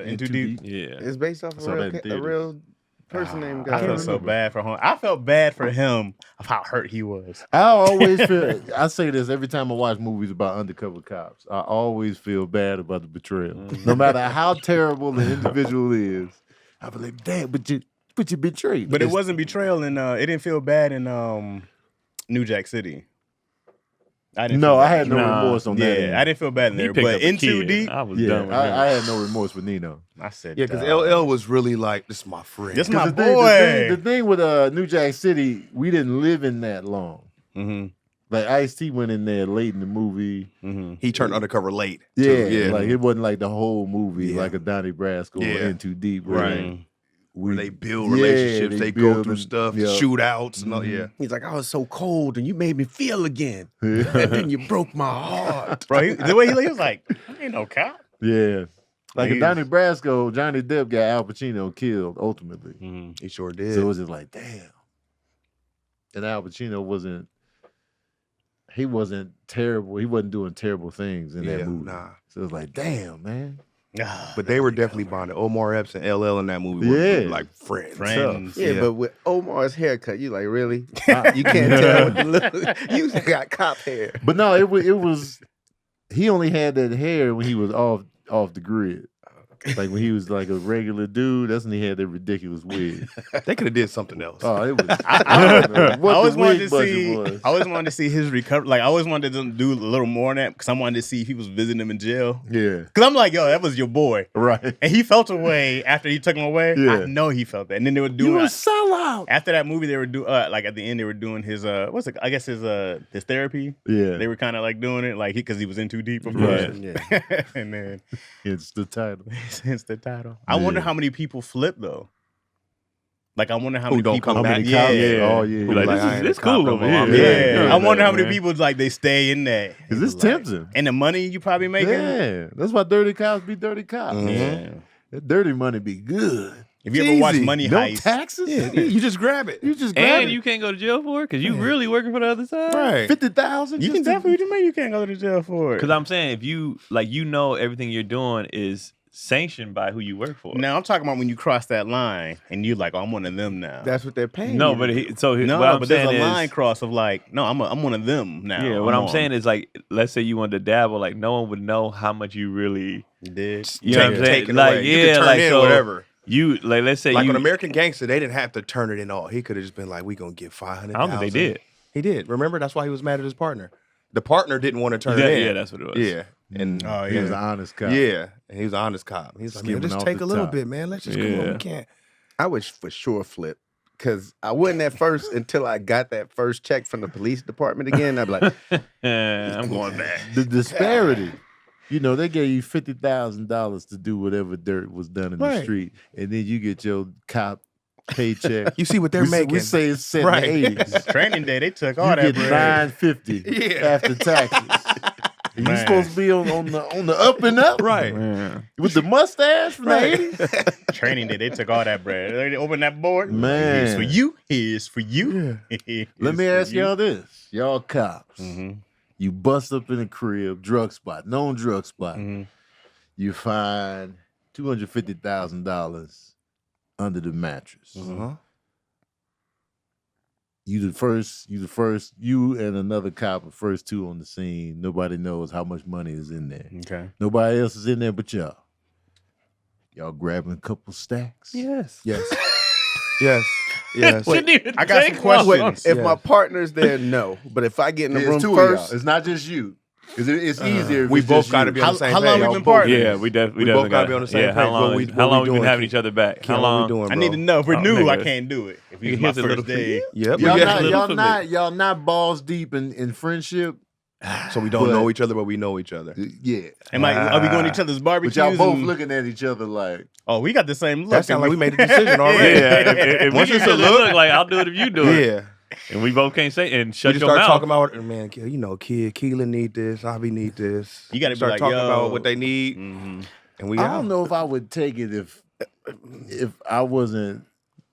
In Too Deep. Yeah. It's based off of a real person named I feel so bad for him. I felt bad for him of how hurt he was. I always feel. I say this every time I watch movies about undercover cops. I always feel bad about the betrayal, no matter how terrible the individual is. I be like, damn, but you betrayed. But it wasn't betrayal, and it didn't feel bad in New Jack City. I had no remorse on that. Yeah, I didn't feel bad in there. But In Too Deep, I was done with him. I had no remorse with Nino. I said, yeah, because LL was really like, this is my friend. This my boy. The thing with New Jack City, we didn't live in that long. Mm-hmm. Like Ice-T went in there late in the movie. Mm-hmm. He turned undercover late. Yeah, like it wasn't like the whole movie, like a Donnie Brasco or In Too Deep. Right. Where they build relationships, they go through stuff, shootouts, and all. Yeah. He's like, I was so cold, and you made me feel again, and then you broke my heart, bro. The way he was like, I ain't no cop. Yeah, like in Donnie Brasco, Johnny Depp got Al Pacino killed ultimately. Mm-hmm. He sure did. So it was just like, damn. And Al Pacino wasn't terrible. He wasn't doing terrible things in that movie. Nah. So it was like, damn, man. But they were definitely bonded. Omar Epps and LL in that movie were like friends. Yeah, but with Omar's haircut, you like, really? You can't tell what the look. You got cop hair. But no, it was he only had that hair when he was off the grid. Like when he was like a regular dude, that's when he had that ridiculous wig. They could have did something else. Oh, it was. I always wanted to see his recovery. Like I always wanted to do a little more on that because I wanted to see if he was visiting him in jail. Yeah, because I'm like, yo, that was your boy, right? And he felt away after he took him away. Yeah. I know he felt that. And then they were doing. You a sellout. After that movie, they were doing like at the end they were doing his I guess his therapy. Yeah, they were kind of like doing it like because he was in too deep, of course. Right. Yeah. And then it's the title. Hence the title. I wonder how many people flip though. Like I wonder how many don't people come back. Oh yeah. Like, this cool over here. Yeah. I wonder how many people like they stay in that. Is this tempting? And the money you probably making. Yeah, that's why dirty cops be dirty cops. Mm-hmm. Yeah, that dirty money be good. If you ever watch Money no Heist, taxes. Yeah, you just grab it. You just grab and it. you can't go to jail for it because you really working for the other side. Right, 50,000. You can definitely you can't go to jail for it. Because I'm saying if you everything you're doing is sanctioned by who you work for. Now I'm talking about when you cross that line and you're like, oh, I'm one of them now. That's what they're paying. No, you. But there's a line cross of like, no, I'm one of them now. Yeah, what I'm saying is like, let's say you wanted to dabble, like no one would know how much you really did. You know what I'm saying? Like, away. You could turn in whatever. You like, let's say like on American Gangster, they didn't have to turn it in all. He could have just been like, we gonna get 500,000. I don't think they did. He did. Remember, that's why he was mad at his partner. The partner didn't want to turn it in. Yeah, that's what it was. Yeah. And he was an honest cop. Yeah, and he was an honest cop. He's like, man, just take a little bit, man. Let's just come on. We can't. I would for sure flip because I wasn't at first until I got that first check from the police department again. I'd be like, I'm going back. The disparity. You know, they gave you $50,000 to do whatever dirt was done in the street, and then you get your cop paycheck. You see what they're making. We say it's set in the 80s. Training day, they took all that. You get $950 after taxes. And you supposed to be on the up and up, right? With the mustache from the 80s. Training day, they took all that bread. They opened that board. Man, here's for you. Here's for you. Yeah. Let me ask y'all this: y'all cops. Mm-hmm. You bust up in a crib, known drug spot. Mm-hmm. You find $250,000 under the mattress. Mm-hmm. You the first. You and another cop are first two on the scene. Nobody knows how much money is in there. Okay. Nobody else is in there but y'all. Y'all grabbing a couple stacks. Yes. Wait, I got some questions. If my partner's there, no. But if I get in the room first, it's not just you. It's easier. If We it's both just got to you. be on the same How page. long we been partners? Yeah, we definitely both gotta be on the same page. How long What we doing, been having Keon? each other back? Keon, How what we long? doing, I bro? need to know. If we're new, nigga. I can't do it. If it's my Here's a little first day. Yep. Y'all not balls deep in So we don't know each other, but we know each other. Yeah. Are we going to each other's barbecues? But y'all both looking at each other like, oh, we got the same look. That sounds like we made a decision already. Yeah, if Once we it's get a to look, look like I'll do it if you do it. Yeah. And we both can't say and We shut just your start mouth. talking about, man, you know, kid, Keelan need this, Avi need this. You got to be start like, talking yo. about what they need, Mm-hmm. and we I out. don't know if I would take it if I wasn't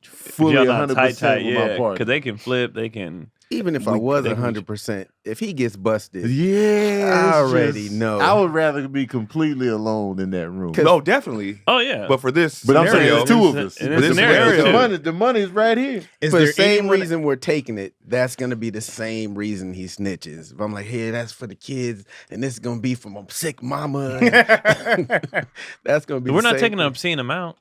If fully y'all not 100% tight, with my partner. because they can flip, they can. Even if I was 100%, if he gets busted, yeah, I already know. I would rather be completely alone in that room. No, definitely. Oh yeah. But for this But I'm saying scenario, there's two of us. In this scenario, The money's right here. For the same reason we're taking it, that's gonna be the same reason he snitches. If I'm like, hey, that's for the kids, and this is gonna be from a sick mama. That's gonna be. We're not taking an obscene amount.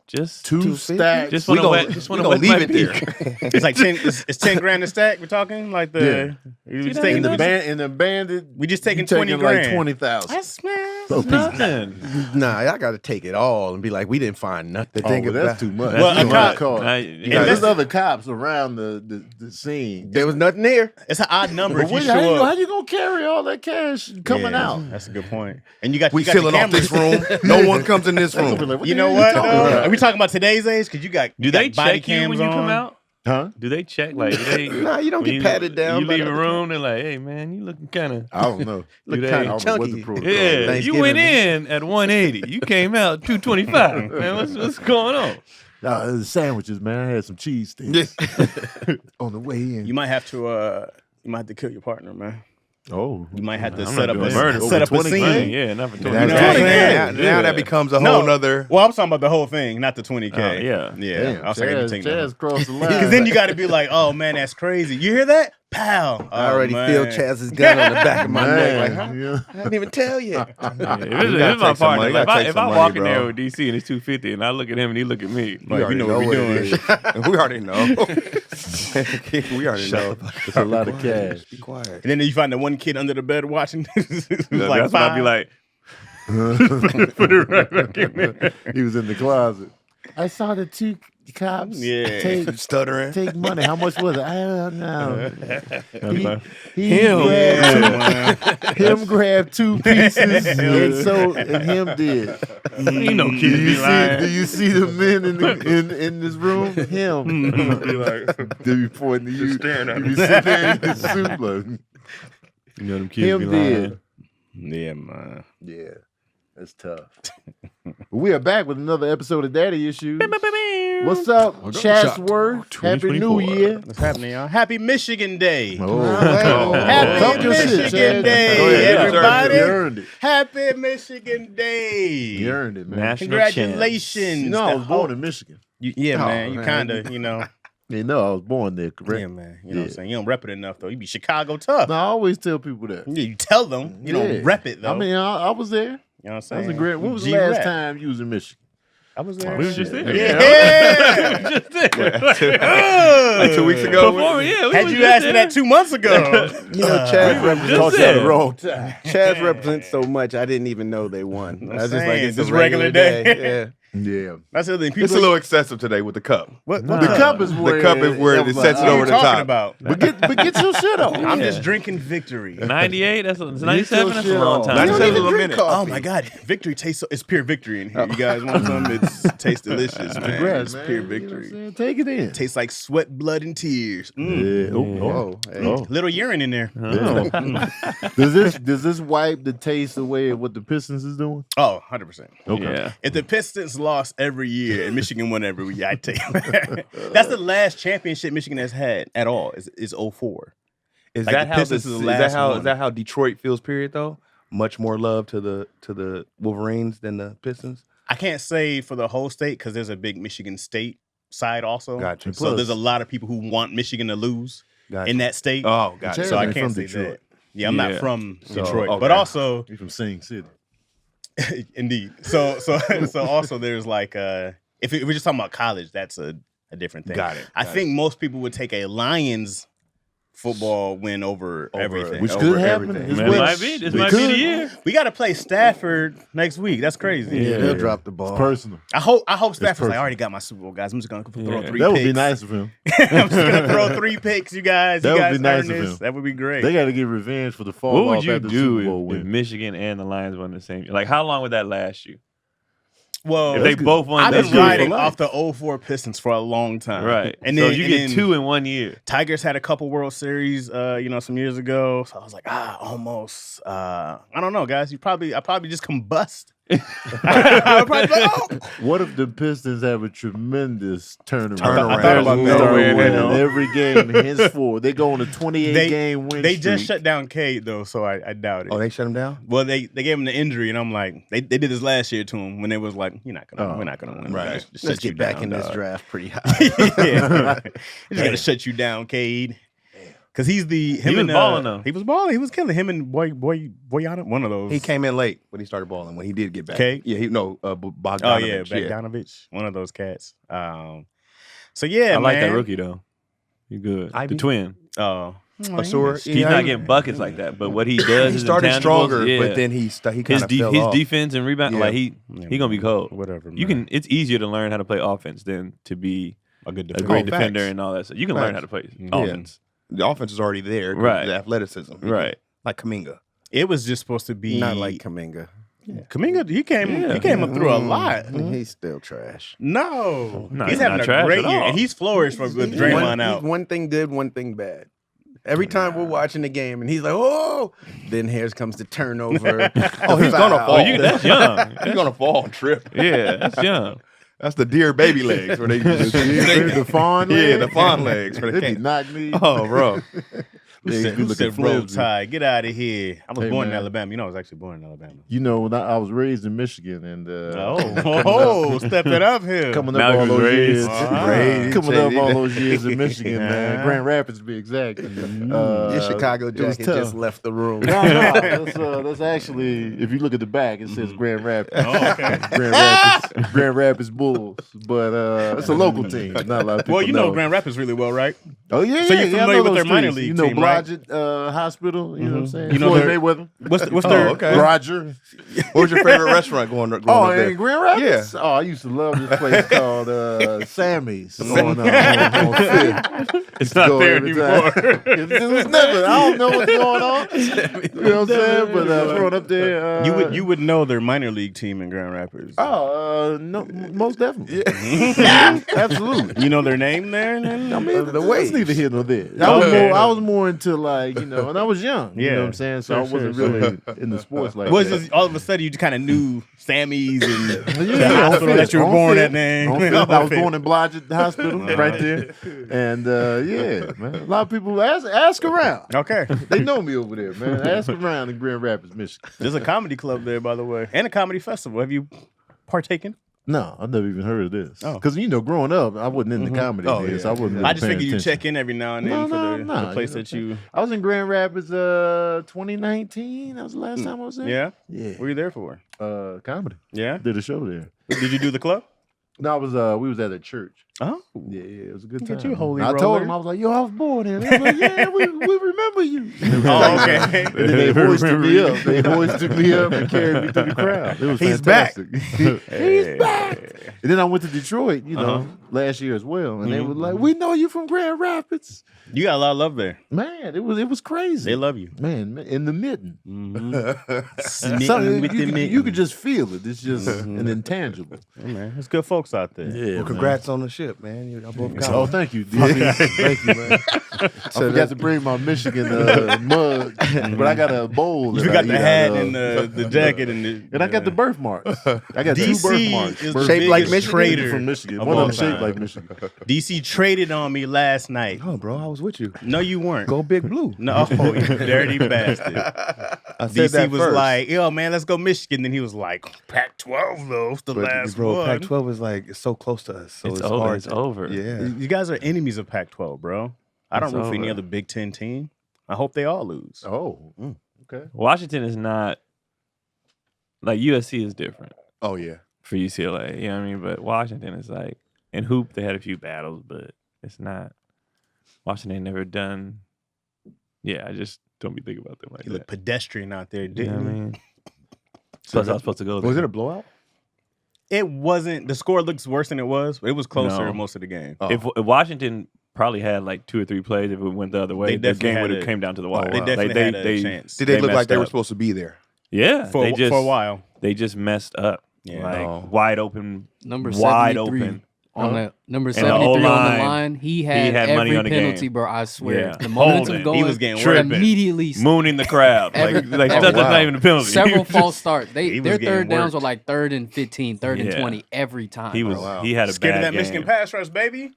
Just two stacks. Just want to leave it there. It's like 10. It's 10 grand a stack. We're talking like the. We just taking in the bandit. We just taking 20 like grand. 20,000. That's nothing. Nah, I got to take it all and be like, we didn't find nothing. That's too much. Well, that's too much. There's other cops around the scene. There was nothing there. It's an odd number. If you how you gonna carry all that cash coming out? That's a good point. And you got we sealing off this room. No one comes in this room. You know what? Are we talking about today's age? Because you got do they body check you cams when you come out? Huh? Do they check like? Nah, you don't get patted down. You leave a room, they're like, "Hey, man, you looking kind of." I don't know. Look kind of chunky. Yeah, you went in at 180. You came out 225. Man, what's going on? The sandwiches, man. I had some cheese sticks on the way in. You might have to kill your partner, man. Oh, you might have to I'm set not up doing a murder. set up a scene. Yeah, not for 20. Now that becomes a whole nother. Well, I'm talking about the whole thing, not the 20K. Yeah. Damn, I was like, Chaz crossed the line. Because then you got to be like, oh man, that's crazy. You hear that? Pow! I already feel Chaz's gun on the back of my neck. Like, huh? I didn't even tell you. If it's my partner, if I walk in there with DC and it's 250, and I look at him and he look at me, like, we know what we're doing. We already know. We already know. It's a lot of cash. Be quiet. And then you find the one kid under the bed watching. That's why I'll be like, put it right back in there. He was in the closet. I saw the two cops stuttering. Take money. How much was it? I don't know. Him grabbed 2 pieces and him did. You know, kids do you see the men in this room? Him. They be pointing to you. You be sitting there in his suit like. You know them kids be lying. Yeah, man. Yeah. That's tough. We are back with another episode of Daddy Issues. What's up, Chatsworth? Happy New Year. What's happening, y'all? Happy Michigan Day. Happy Michigan Day, everybody. You earned it. Happy Michigan Day. You earned it, man. National Congratulations. You know, I was born in Michigan. Man. You kind of, They know I was born there, correct? Yeah, man. You know what I'm saying? You don't rep it enough, though. You be Chicago tough. No, I always tell people that. Yeah, you tell them. You don't rep it, though. I mean, I was there. You know what I'm saying? That was a great. When was the last time you was in Michigan? I was there. We was just there. Yeah. Like 2 weeks ago. Had you asked me that 2 months ago. Chaz represents the wrong time. Chaz represents so much. I didn't even know they won. I was just like, it's just a regular day. Yeah, that's the thing. It's a little excessive today with the cup. What the cup is where it sets it over the top. About? But get your shit on. I'm just drinking victory. 98. That's 97. That's a long time. 97 is a minute. Oh my god, victory tastes. It's pure victory in here. You guys want some? It tastes delicious, man. Congrats, it's pure man. victory. You know Take it in. It tastes like sweat, blood, and tears. Yeah. Little urine in there. Does this wipe the taste away of what the Pistons is doing? Oh, 100%. Okay. Yeah. If the Pistons lost every year and Michigan won every year, I'd take it. That's the last championship Michigan has had at all. Is 04. Is Like, that the how Pistons is the last one. Is that how Detroit feels? Period. Though, much more love to the Wolverines than the Pistons. I can't say for the whole state because there's a big Michigan State side also. Gotcha. So there's a lot of people who want Michigan to lose in that state. Oh, gotcha. So I Chaz can't from say Detroit. that. Yeah, I'm not from Detroit, okay. but also He's from Sing City. indeed. So also there's like if we're just talking about college, that's a different thing. Got it. I think most people would take a Lions football win over everything. Which could happen. everything. Man, this might be the year. We got to play Stafford next week. That's crazy. Yeah, they'll drop the ball. It's personal. I hope Stafford's like, personal. I already got my Super Bowl, guys. I'm just gonna throw 3 picks. That would be nice of him. I'm just gonna throw 3 picks, you guys. That You would guys be nice earn of this. him. That would be great. They got to get revenge for the fall What would off you after the Super do Bowl if win. Michigan and the Lions won the same? Like, how long would that last you? Well, If they both won, I've that's been good. riding off the 04 Pistons for a long time. Right. And so then you get 2 in 1 year. Tigers had a couple World Series, some years ago. So I was like, almost. I don't know, guys. I probably just combust I would probably be like, oh. What if the Pistons have a tremendous turnaround? I thought about that. Start Yeah, winning every game henceforth. They go on a 28-game win They streak. just shut down Cade though, so I doubt it. Oh, they shut him down? Well, they gave him the injury, and I'm like, they did this last year to him when they was like, we're not gonna win. Right. Let's get back in this draft pretty high. Yeah, they just gotta shut you down, Cade. Because he was balling though. He was balling. He was killing him and Boyana, one of those. He came in late when he started balling. When he did get back, Cade? Yeah, Bogdanovich. Oh yeah, Bogdanovich, one of those cats. So yeah, I like that man. rookie though. You good? Ivy? The twin. Oh, Asura. He's not getting buckets like that, but what he does, He his started intangibles, stronger, yeah. but then he kind of fell his off. defense and rebound, Yeah. like he gonna be cold. whatever. You can. It's easier to learn how to play offense than to be a good a defender. great Oh, defender facts. and all that. So you can learn how to play offense. The offense is already there. Right. The athleticism. Right. Like Kuminga. It was just supposed to be Not like Kuminga. Kuminga. He came up through a lot. He's still trash. No, No, he's he's having not a trash great at year, all. and he's flourished with Draymond out. He's one thing good, one thing bad. Every time we're watching the game, and he's like, "Oh!" Then here comes the turnover. Oh, he's gonna fall. That's young. He's gonna fall and trip. Yeah, that's young. That's the deer baby legs where they the fawn legs? Yeah, the fawn legs. Where They they be can't. knock me. Oh, bro. Who said roll flimsy. tide? Get out of here! I was Hey, born in man. Alabama. You know, I was actually born in Alabama. You know, when I was raised in Michigan, and Step it up here. coming Now up all he was those raised. years, Raised, coming up shady. all those years in Michigan, man, Grand Rapids to be exact. Your Chicago it was jacket tough. just left the room. No, that's actually, if you look at the back, it says Grand Rapids. Oh, okay. Grand Rapids Bulls, but it's a local team. Not a lot of people Well, you know Grand Rapids really well, right? Oh yeah, So you're yeah, I familiar know with those their minor streets. league You know team, right? Blodgett Hospital. You know what I'm saying? You know Floyd their- Mayweather. What's their okay. Roger. What was your favorite restaurant growing up Oh, there? in Grand Rapids? Yeah. Oh, I used to love this place called Sammy's on Fifth. It's not Go there every anymore. time. It was never. I don't know what's going on. You know what I'm saying? But growing up there, You would know their minor league team in Grand Rapids. Oh, no, most definitely. Absolutely. You know their name there? I mean, The way. it's neither here nor there. Okay. I was more into like, and I was young. You Yeah. know what I'm saying? So Sure, I wasn't sure, really into sports like Was that. just all of a sudden you kind of knew Sammy's and the Yeah, on hospital Fifth, that you were on born Fifth, at name? on Fifth. I was born in Blodgett Hospital right there. And yeah, man. A lot of people ask around. Okay. They know me over there, man. Ask around in Grand Rapids, Michigan. There's a comedy club there, by the way, and a comedy festival. Have you partaken? No, I've never even heard of this. Oh. Because, growing up, I wasn't into comedy. Oh, then, yeah. so I wasn't really I just paying figured you attention. check in every now and then for the place that you. I was in Grand Rapids 2019. That was the last time I was there. Yeah? Yeah. What were you there for? Comedy. Yeah? Did a show there. Did you do the club? No, we was at a church. Oh. Yeah, it was a good Look time. at you, holy I told roller. him, I was like, yo, I was born here. They was like, yeah, we remember you. Oh, okay. And then they hoisted me up. They hoisted me up and carried me through the crowd. It was He's fantastic. He's back. And then I went to Detroit, last year as well. And they were like, we know you from Grand Rapids. You got a lot of love there. Man, it was crazy. They love you. Man, in the mitten. Smitten Something with the you mitten. could just feel it. It's just an intangible. Yeah, man, there's good folks out there. Yeah, Well, congrats on the ship, man. Y'all both got Oh, one. thank you. Thank you, man. I forgot to bring my Michigan mug, but I got a bowl. You that got I the eat hat out of. and the jacket and I got the birthmarks. I got two DC birthmarks. is Birth- the Shaped like biggest Michigan? trader from Michigan. of One all of them shaped time. like Michigan. DC traded on me last night. Oh, bro, I was with you. No, you weren't. Go Big Blue. No, oh, you dirty bastard. I said DC that was first. like, yo, man, let's go Michigan. Then he was like, Pac-12, though. It's the But, last bro, one. Pac-12 is like, it's so close to us. So It's it's over. hard. It's over. Yeah. You guys are enemies of Pac-12, bro. I don't It's root for any over. other Big Ten team. I hope they all lose. Oh, okay. Washington is not like USC is different Oh, yeah. for UCLA. You know what I mean? But Washington is like in hoop they had a few battles, but it's not. Washington ain't never done. Yeah, I just don't be thinking about them like You look that. pedestrian out there, You know didn't what I you? mean? Plus, I was supposed to go. Was there. it a blowout? It wasn't. The score looks worse than it was, but it was closer No. most of the game. Oh. If Washington probably had like 2 or 3 plays, if it went the other way, They the definitely game had would have a- came down to the wire. wow. They Like, definitely had a chance. Did they look like messed they were up. supposed to be there? Yeah, for they just a while. They just messed up. Yeah. Like Oh. wide open, Number wide 73. open. On the number 73 on the line, he had every money on the penalty, game. bro. I swear. Yeah. The momentum Holding. going, He was getting tripping. immediately mooning the crowd. Like that's not even a penalty. Several false starts. He was Their getting third downs worked. were like 3rd and 15, 3rd and Yeah. 20 every time. He was. He had a Scared of bad that Michigan game. pass rush, baby.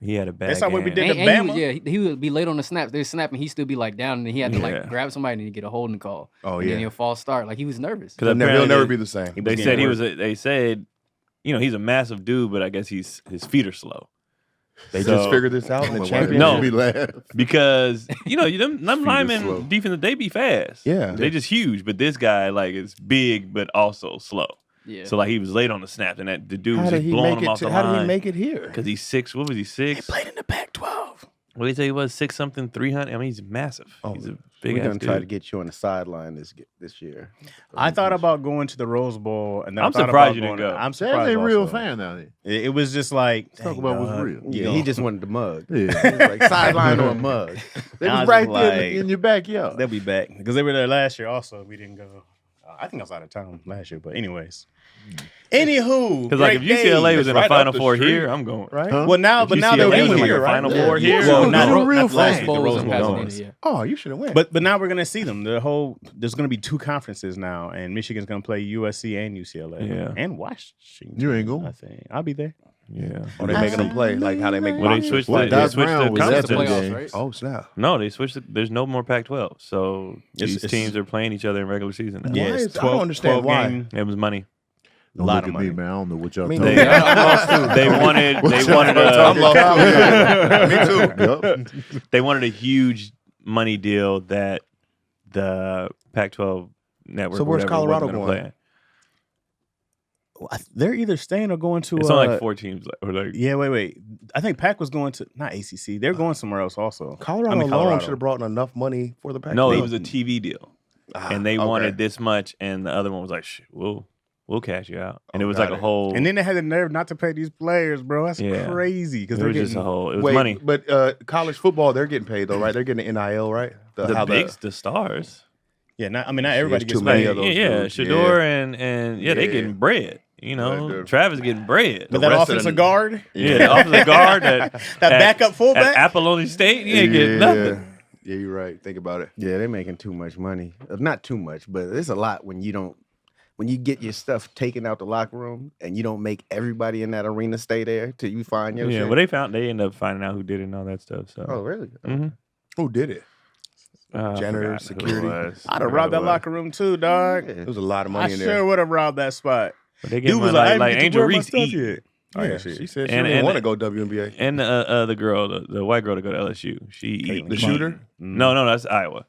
He had a bad That's how game. we did. And Bama. he would be late on the snaps. They're snapping, he'd still be like down, and then he had to Yeah. like grab somebody and get a holding call. Oh, and yeah. then he'll false start. Like he was nervous. Because He'll never be the same. They said he was. They said, he's a massive dude, but I guess his feet are slow. They just figured this out in the championship. No, because them linemen slow. defense, they be fast. Yeah. They just huge. But this guy like is big but also slow. Yeah. So like he was late on the snap, and the dude How was did just he blowing make him it? off the How line. did he make it here? Because he's 6. What was he 6? Played in the Pac-12. What did he say he was? 6 something, 300. I mean, he's massive. Oh, He's a big We're ass gonna try to dude. get you on the sideline this year. I thought about going to the Rose Bowl, and then I'm I thought surprised about you didn't going- go. I'm Chaz surprised. ain't real also. fan now. It was just like Talk dang, about what's dog. real. Yeah, he just wanted the mug. Yeah. He was like sideline or a mug. They I was was right just there like- in your backyard. They'll be back because they were there last year. Also, we didn't go. I think I was out of town last year, but anyways. Anywho, Because like if great UCLA day. was in right a up Final the Four street. here, I'm going. Right? Huh? Well, now, If but now UCLA they're was in in here. a Final Yeah. Four here. Well, You're not a real not last fan. year, the Rose in Bowl Pasadena, was. yeah. Oh, you should have went. But now we're gonna see them. There's gonna be 2 conferences now, and Michigan's gonna play USC and UCLA. Yeah. And Washington. You ain't going? I think I'll be there. Yeah. Are they making them play? Like how they make Well, they boxers? switched Well, the Doc Brown was That's conferences. the at the playoffs, game. right? Oh, snap. No, they switched. There's no more Pac-12, so these It's- teams are playing each other in regular season now. Yeah, Why it's is- I don't understand 12 why. game. It was money. Don't lot look of at me, money. man. I don't know what y'all Me talking neither. about. I'm lost too. They wanted. I'm lost too. Me too. Yup. They wanted a huge money deal that the Pac-12 network. So where's whatever, Colorado wasn't gonna going? play. They're either staying or going to. It's only like 4 teams. Or like, Yeah, wait. I think Pac was going to not ACC. They're going somewhere else also. Colorado alone Colorado. should have brought in enough money for the Pac-12. no, it was a TV deal, and they okay. wanted this much, and the other one was like, "Shh, we'll cash you out," and Oh, it was got like a it. whole. And then they had the nerve not to pay these players, bro. That's Yeah. crazy because it they're was just getting a whole. It was Wait, money. but college football, they're getting paid though, right? They're getting the NIL, right? The stars. Yeah, not everybody There's gets too many paid. of those Yeah, dudes. Shador and they Yeah. getting bread. You know, Right, Travis getting bread. But The that rest of offensive the- guard, Yeah, the offensive guard that that backup at fullback. Apolloni State, you ain't getting nothing. Yeah, you're right. Think about it. Yeah, they're making too much money. Not too much, but it's a lot when you get your stuff taken out the locker room and you don't make everybody in that arena stay there till you find your Yeah, shit. well they end up finding out who did it and all that stuff. So Oh, really? Mhm. Who did it? I Janitor, forgot who it security. was. I'd have robbed that locker room too, dog. There was a lot of I money in sure there. would have robbed that spot. But they Dude get was like, I didn't like get to Angel wear my Reese stuff eat. yet. Oh, yeah, shit. she said she And- didn't and- want to go WNBA. And the girl, the white girl to go to LSU, she eat. The shooter? No, that's Iowa.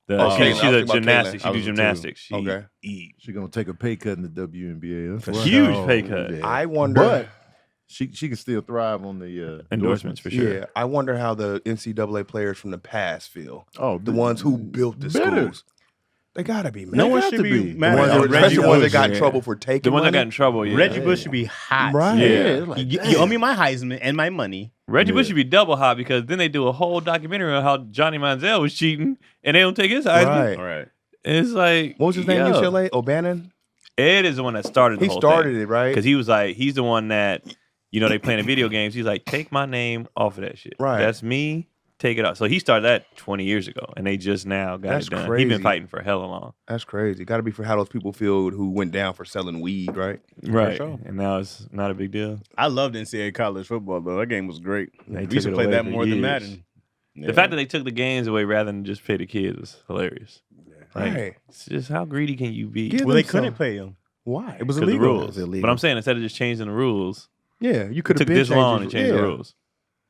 Oh, She's Caitlin. I was a thinking about gymnastics. Caitlin. I She do was too. gymnastics. She Okay. eat. She gonna take a pay cut in the WNBA. That's right. Huge pay cut. Yeah. I wonder. But she can still thrive on the Endorsements for sure. Yeah, I wonder how the NCAA players from the past feel. Oh, The ones who built the better. schools. They gotta be mad. No one got should to be be. mad The ones at that, Reggie especially the ones that Bush. got in trouble for taking The one that money. got in trouble. Yeah. Reggie Bush should be hot. Right. Yeah, Yeah. it's like, You owe me my Heisman and my money. Reggie Bush Yeah. should be double hot because then they do a whole documentary on how Johnny Manziel was cheating and they don't take his Heisman. Right. All right. It's like What was his name? yo. UCLA? O'Bannon? Ed is the one that started the He whole started it, right? because he was like he's the one that they playing video games. He's like take my name off of that shit. Right. That's me. Take it off. So he started that 20 years ago, and they just now got That's it done. He's crazy. been fighting for hella long. That's crazy. Got to be for how those people feel who went down for selling weed, right? Right. sure. And now it's not a big deal. I loved NCAA college football though. That game was great. They We took used to it play away that for more than years. Madden. The fact that they took the games away rather than just pay the kids was hilarious. Like, Right. it's just how greedy can you be? Give well, they them couldn't some. play them. Why? It was Because the illegal. rules. It's illegal. But I'm saying instead of just changing the rules, Yeah, you it could have took been this long to changed change the rules.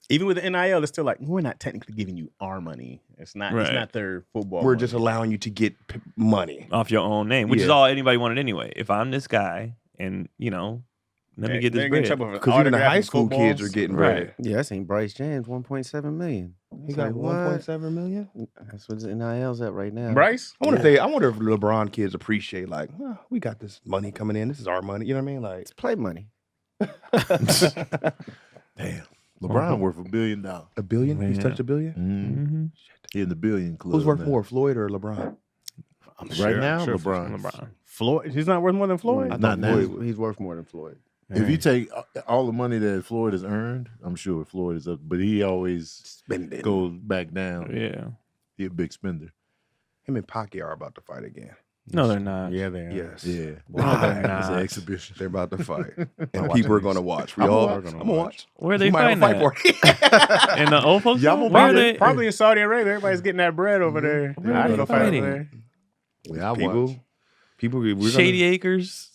Even with the NIL, it's still like we're not technically giving you our money. It's not. It's Right. not their football. We're money. just allowing you to get money. Off your own name, which is Yeah. all anybody wanted anyway. If I'm this guy and, let me get this They're getting in bread. trouble for Because even the autographs high and school kids are footballs. getting Right. bread. Yeah, I seen Bryce James, 1.7 million. He It's got like, what? 1.7 million. That's what his NIL's at right now. Bryce. I wonder if LeBron kids appreciate like, we got this money coming in. This is our money. You know what I mean? Like, It's play money. damn. LeBron worth $1 billion. $1 billion. He's Yeah. touched $1 billion. Mm-hmm. He in the billion club. Who's worth now. more, Floyd or LeBron? Right now, LeBron. Floyd. He's not worth more than Floyd. I Not thought now. Floyd. He's worth more than Floyd. If you take all the money that Floyd has earned, I'm sure Floyd is up, but he always goes back down. Yeah. He's a big spender. Him and Pacquiao are about to fight again. No, they're not. Yeah, they are. Yes. Yeah. No, they're It's not. an exhibition. They're about to fight. And people are going to watch. We all are going to watch. Where are they We might have fighting a fight party. In the old folks? Y'all Where are they? Probably in Saudi Arabia. Everybody's getting that bread over there. Where are I they go fight fighting? over there. Yeah, I watch. People, we're Shady Acres,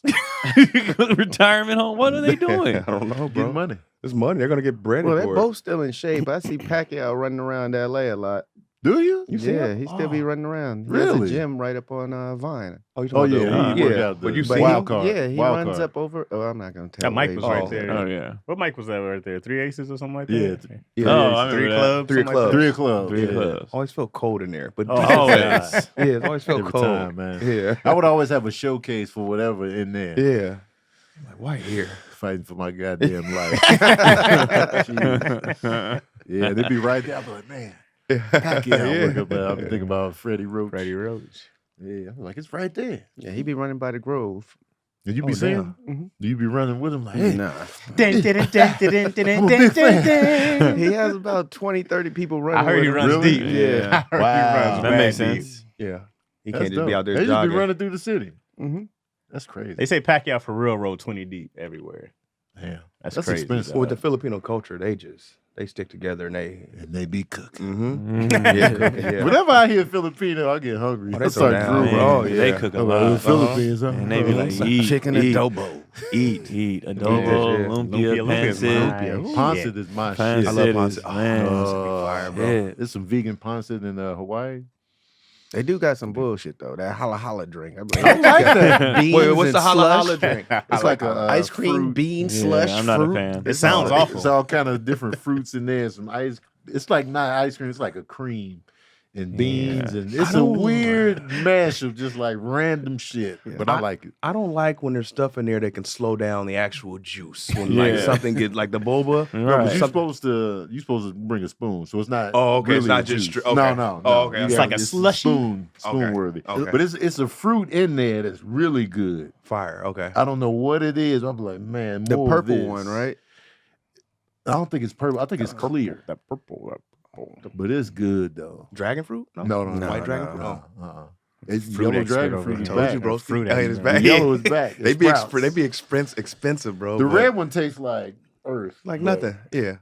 retirement home. What are they doing? I don't know, bro. Get money. It's money. They're going to get bread Well, for they're it. both still in shape. I see Pacquiao running around LA a lot. Do you? Yeah, he still be running around. He Really? has a gym right up on Vine. Oh, you Oh, talking yeah. about He the- worked out the But you wild card. Yeah, he Wild runs card. up over. Oh, I'm not gonna tell. That mic what was he's right called. there. Oh, yeah. What mic was that right there? 3 Aces or something like that? Yeah. Yeah, Oh, it's I Three remember clubs. Three something clubs. 3 o'clock. Three yeah. clubs. Always felt cold in there. But Oh, always, God. yeah, it always felt Every cold. time, man. Yeah. I would always have a showcase for whatever in there. Yeah. Like, why here? Fighting for my goddamn life. Jeez. Yeah, they'd be right there. I'd be like, man, Pacquiao. I'll be thinking about Freddie Roach. Freddie Roach. Yeah, I'm like, it's right there. Yeah, he be running by the Grove. Did you be seeing him? Mhm. Do you be running with him? Like, hey, Nah. I'm a big fan. He has about 20, 30 people running. I heard he with him. runs Really? deep. Yeah. I heard Wow. he runs That mad makes deep. sense. Yeah. He That's can't just be dope. out They there just be jogging. running through the city. Mhm. That's crazy. They say Pacquiao for real rode 20 deep everywhere. Damn. That's That's crazy. expensive. Well, with the Filipino culture, they stick together and they. And they be cooking. Mm-hmm. Mm. Yeah, cooking, yeah. Whenever I hear Filipino, I get hungry. Oh, they I throw start down. drooling. Oh, They yeah. cook a I'm like, lot. the Philippines, huh? And they be like, eat, Chicken eat, adobo. eat, adobo, Yeah. lumpia, Lumpia is pancit. mine. Pancit is my Pancit shit. I love is, pancit. Oh, man. fire, bro. Yeah. There's some vegan pancit in Hawaii. They do got some bullshit though. That holla holla drink. I'm I like that. Beans Wait, what's and the holla slush. holla drink? It's like a Ice cream, fruit. bean, Yeah, slush, I'm not fruit. a fan. It sounds awful. It's all kind of different fruits in there. Some ice. It's like not ice cream. It's like a cream and beans, and it's a weird mash of just like random shit. But I like it. I don't like when there's stuff in there that can slow down the actual juice. When like Yeah. something get like the boba. No, but Right. you're supposed to bring a spoon, so it's not. Oh, okay, it's really not a just juice. stri- okay. No. Oh, okay. You It's gotta- like a slushy? spoon worthy. Okay. But it's a fruit in there that's really good. Fire. Okay. I don't know what it is. I'm like, man, The more of purple this. one, right? I don't think it's purple. I think it's clear, That purple. but it's good though. Dragon fruit? No, White dragon fruit. no, Oh. It's Fruit yellow expert dragon over fruit. here. Is Told back. you, bro. Fruit Hey, it's expert. back. Yellow is back. They It's be Sprouts. expensive, bro. The but red one tastes like earth, like but nothing. Yeah.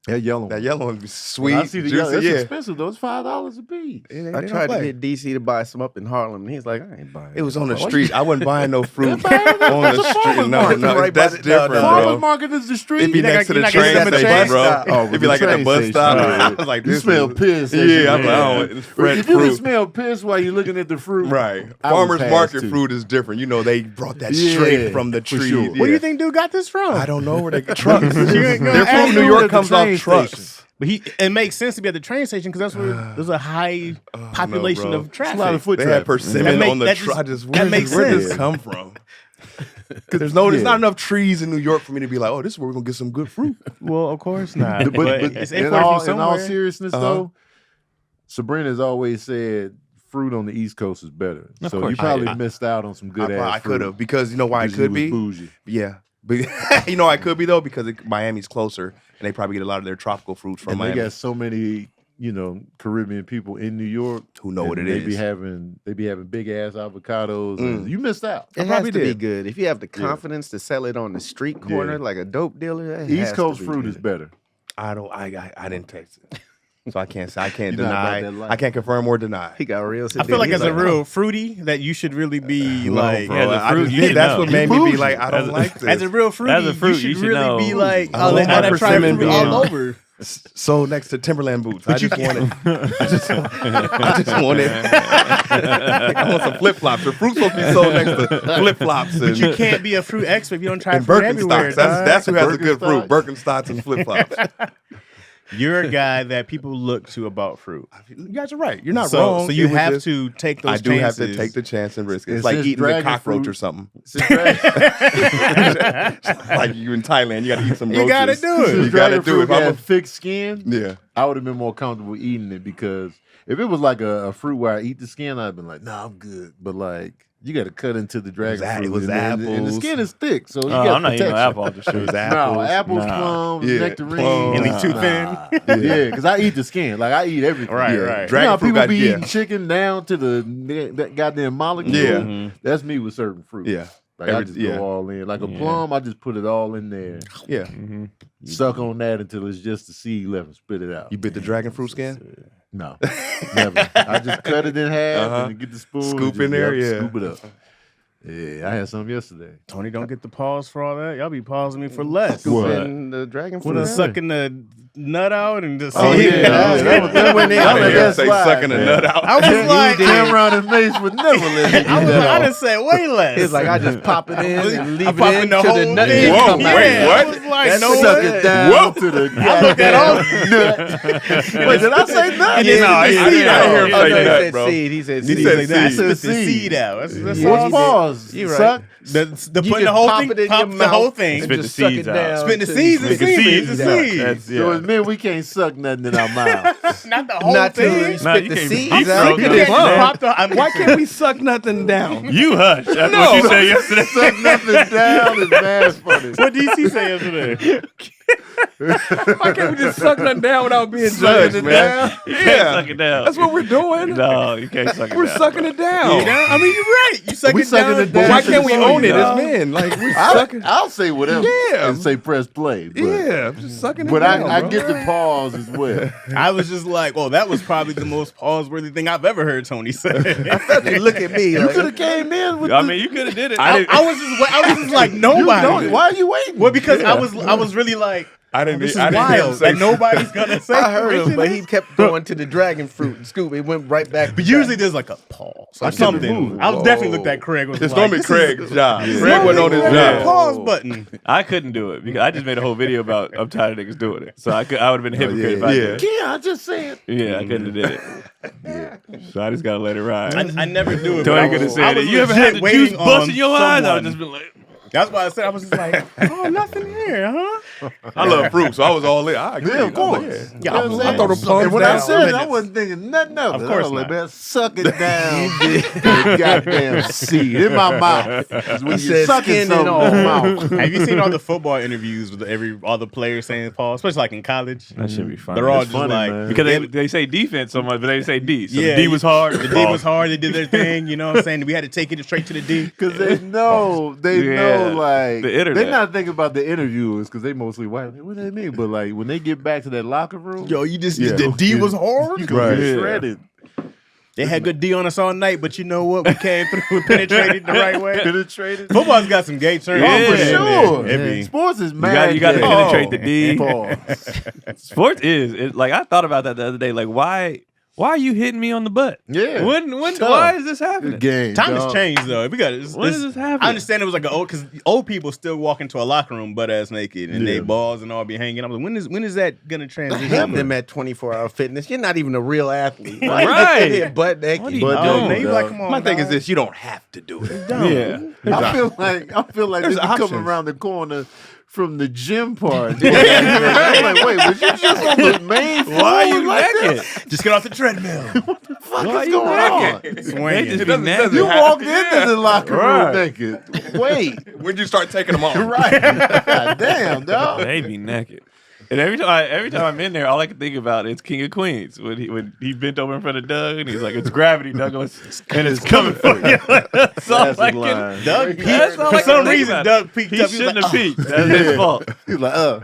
That yellow. That one. yellow one be sweet, I see the juicy. yellow. It's Yeah. expensive though. It's $5 a piece. I tried to get DC to buy some up in Harlem, and he's like, I ain't buying It was on the Why street. I wasn't buying no fruit on That's the a street. farmer's No, market. no, Right by that's the- different, no, Farmers bro. market is the street. It'd be next to the train at the bus station, bro. stop. Oh, It'd be like at the bus stop. I was like, You this smell is- piss. Yeah, I'm like, oh, it's fresh If you can fruit. smell piss while you're looking at the fruit, Right. I would Farmers pass, market too. fruit is different. You know, they brought that Yeah, straight from the for tree. sure. Where do you think dude got this from? I don't know where they get trucks. You ain't gonna Their ask fruit in New him York at the comes off train trucks. station. But it makes sense to be at the train station because that's where there's a high population bro. of It's a lot traffic. of foot They traffic. had persimmon That on the make- truck. that Where makes did this sense. come from? There's not enough trees in New York for me to be like, oh, this is where we're gonna get some good fruit. Well, of course not. But it's in imported all, from in all somewhere. seriousness, though, Sabrina's always said fruit on the East Coast is better. Of So course you she probably did. missed out on some good ass I could fruit. have because you know why it because you could was be. bougie. Yeah, but you know I could be though because Miami's closer and they probably get a lot of their tropical fruits from And they Miami. got so many, Caribbean people in New York Who know what and it they is. They be having big ass avocados. And you missed out. It has probably to be did. good. If you have the confidence to sell it on the street corner like a dope dealer, it has East to Coast be fruit good. is better. I didn't taste it, so I can't say I can't You're not about deny. that life. I can't confirm or deny. He got real. I feel like He's as a real fruity that you should really be like. bro, as a I fruit, just you think should that's know. what made me be like, I don't As a- like this. As a real fruity, As a fruit, you you should should really know. be like, I want let my that try persimmon fruit being- all over. sold next to Timberland boots. I just want it. I just want it. I want some flip flops. The fruit's supposed to be sold next to flip flops But you and can't be a fruit expert if you don't try and fruit everywhere. Birkenstocks. That's who has the good Birkenstocks. fruit. Birkenstocks and flip flops. You're a guy that people look to about fruit. You guys are right. You're not So, wrong. so you It was have just- to take those I do have to chances. take the chance and risk it. And It's like since eating a dragon cockroach fruit- or something. Since dragon, Like you in Thailand, you got to eat some roaches. You gotta do it. You since gotta dragon do fruit it. If I'm had a- thick skin, Yeah. I would have been more comfortable eating it because if it was like a fruit where I eat the skin, I'd been like, nah, I'm good. But like You got to cut into the dragon fruit. It was and the apples. skin is thick, so you got I'm not eating protection. no apple off the street. It was apples. Plums, Yeah, nectarines. plums. Anything too thin? Yeah, because I eat the skin. Like, I eat everything. Right, Yeah. right. You know Dragon how fruit people got- be yeah. eating chicken down to that goddamn molecule? Yeah. That's me with certain fruit. Yeah. Like, I just go all in. Like a plum, I just put it all in there. Yeah. Suck on that until it's just the seed left and spit it out. You bit the dragon fruit skin? No, never. I just cut it in half and get the spoon. Scoop and just, in there, yeah. Scoop it up. Yeah, I had some yesterday. Tony don't get the pause for all that. Y'all be pausing me for less. And the dragon fruit. Sucking the nut out and just Oh, yeah. That went in. I I let didn't that say slide. sucking a nut out. I was like, Cameron and Mace would never let me do I that. done said way less. It's like I just pop it in and leave I it pop in in the till whole the nut thing. Whoa, come out. wait, what? I was like, That's no suck way. it down to the I looked at all. Wait, did I say nut? Yeah, No, I didn't hear him Oh, say no, he that, said bro. seed. He said He seed. said Like that. seed. Spit the Seed. seed out. That's Yeah. all What's pause? You right. Suck? The You putting just the whole pop thing, it in pop your the mouth whole thing. and Spit just the suck seeds it out. down. Spit the till seeds you and spit seeds. the The out. seeds. That's, So it's men, we can't suck nothing in our mouth. Not the whole Not till thing. you Nah, spit you the can't seeds deep out. throat You that can't just plum. pop the. Why can't we suck nothing down? You hush. That's what you said yesterday. Suck nothing down is mad funny. What DC say yesterday? Why can't we just suck nothing down without being Sucking judged, it man? down. You can't suck it down. That's what we're doing. No, you can't suck it We're down. sucking it down. I mean, you're right. You suck We it sucking down. it But down. why can't we Show own you, it as dog. men? Like we're sucking. I'll say whatever Yeah. and say press play. But, Yeah, I'm just sucking it but down. I bro. get the pause as well. I was just like, well, that was probably the most pause-worthy thing I've ever heard Tony say. They look at me. You Like, could have came in with I the, mean, you could have did it. I was just like, you nobody. don't, why are you waiting? Well, because I was really like, I didn't. this is I didn't hear him wild. say Like nobody's gonna say. I heard him, mention but it. he kept going to the dragon fruit and scoop. It went right back. But usually there's like a pause or kept it something. moving. I was definitely looked at Craig. Was It's like, normally this Craig's job. is- Craig wasn't on his Normally job. the pause button. I couldn't do it because I just made a whole video about I'm tired of niggas doing it. So I would have been a hypocrite if I did. Yeah, I just said. Yeah, I couldn't have did it. So I just gotta let it ride. I never do it. but Tony I could have was- I said it. was You ever legit had the waiting juice bust on in your eyes? I someone. would just been like, That's why I said I was just like, oh, nothing here, huh? I love fruit, so I was all in. I agree. Yeah, of course. Yeah. Yeah, You know what I'm saying? I throw the plums And when I down. said it, I wasn't thinking nothing else. Of course I was like, not. man, suck it down. The goddamn seed in my mouth. 'Cause when He you said sucking skin and something all. in your mouth. Have you seen all the football interviews with all the players saying pause, especially like in college? that should be fun. They're all That's just funny, like, man. Because they say defense so much, but they say D. So Yeah, the D was hard. The D was hard. They did their thing. You know what I'm saying? We had to take it straight to the D. Because they know, Yeah, like, the internet. they're not thinking about the interviewers because they mostly white. What do they mean? But, like, when they get back to that locker room, Yo, you just Yeah. the D was hard. you gonna Right. get Yeah. shredded. They had good D on us all night, but you know what? We came through and penetrated the right way. Penetrated. Football's got some gay terms. Yeah. Oh, for Yeah. sure. It be- Sports is mad. You got to gay. penetrate the D. Pause. Sports is like I thought about that the other day. Like why are you hitting me on the butt? Yeah. When Tough. why is this happening? Good game. Time has dog. changed though. We got When is this happening? I understand it was like because old people still walk into a locker room butt ass naked and they Yeah. balls and all be hanging. I'm like, when is that gonna I transition? have them at 24-hour fitness. You're not even a real athlete. Why you Right. sit here butt naked? What are you But doing? don't, They dog. like, come on, My thing is dog. this: you don't have to do it. Yeah. I feel like There's this is coming options. around the corner from the gym part. I'm like, wait, was you just on the main floor? Why are you like naked? this? Just get off the treadmill. What the fuck Why is you going on? naked? Swinging. They just be doesn't- naked. You Yeah. walked into the locker room Right. naked. Wait, When you start taking them off, right? God damn, dog. They be naked. And every time I'm in there, all I can think about is King of Queens when he bent over in front of Doug and he's like, "It's gravity, Doug, and it's coming for you." That's all I Classic can. line. Doug That's peeked. all I For can some think reason, about. Doug peeked He up. He was shouldn't like, have peeked. That's his fault. He's like,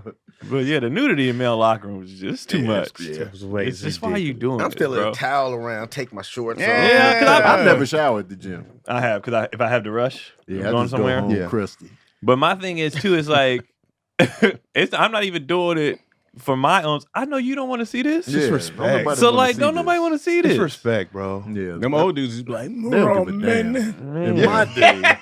But yeah, the nudity in male locker rooms is just too much. yeah. It's just why you doing I'm it, feeling bro? a towel around, take my shorts off. Yeah, 'cause I've never showered at the gym. I have because if I have to rush, Yeah, I'm I going just somewhere. go home Yeah. crusty. But my thing is too is like, I'm not even doing it for my own. I know you don't want to see this. Just respect. Don't nobody So wanna like, see don't this. nobody want to see this. It's respect, bro. Yeah, them old dudes is like, they don't give a damn. Man. In my day,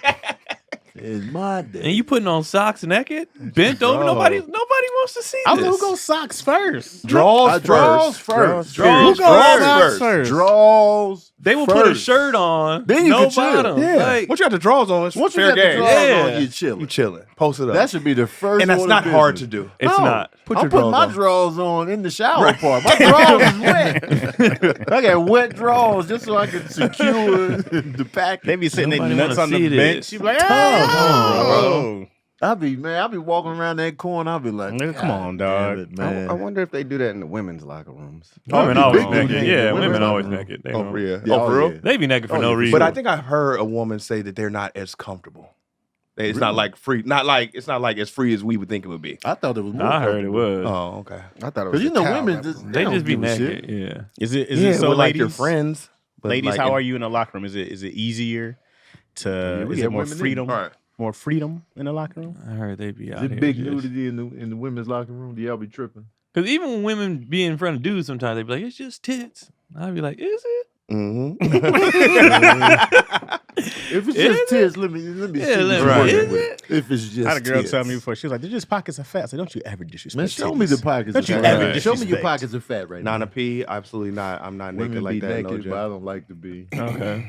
in my day, And you putting on socks naked, bent over. Nobody wants to see I this. was gonna go socks first. Draws draws first. first. Draws Who goes first. socks first? Draws, They will put a shirt on, then you no can chill. bottom. Yeah. Like, Once you got the drawers on, it's Once you fair got the game. drawers Yeah. on, you're chilling. You chilling. Post it up. That should be the first. and that's order not of hard to business. do. it's No. not. Put I'm your putting my drawers on. drawers on in the shower part. My drawers is wet. I got wet drawers just so I can secure the package. They be sitting there Nobody nuts wanna on the see bench. this. You be like, Come oh, I'll be walking around that corner. I'll be like, Nigga, come on, dog. damn it, man. I wonder if they do that in the women's locker rooms. Women Oh, always big naked. dude. Yeah, Women women not- always naked. They Oh, don't- yeah. Yeah, Oh, for real? yeah. They be naked for no yeah, for reason. But I think I heard a woman say that they're not as comfortable. It's not like free. It's not like as free as we would think it would be. I thought it was more. I heard it was. Oh, okay. I thought it was Because you know, towel women wrapper. They don't just be give a naked. shit. Yeah. Is it Yeah, so, with, like your ladies? friends. But Ladies, like, how are you in the locker room? Is it easier to? Yeah, we is it have more women in. freedom? All right. More freedom in the locker room? I heard they be out Is here. it big just- nudity in the women's locker room? Do y'all be tripping? Cause even when women be in front of dudes, sometimes they be like, "It's just tits." I'd be like, "Is it?" Mm-hmm. If it's Is just tits, let me Yeah, see let what me- you're is working with. If it's just I had a girl tits. tell me before. She was like, "They're just pockets of fat." I said, "Don't you ever disrespect?" Man, show me the titties." pockets Don't of you fat. ever Show me your disrespect. pockets of fat right now. Nana P, absolutely not. I'm not naked Women like be that. naked, No but I joke. don't like to be. Okay.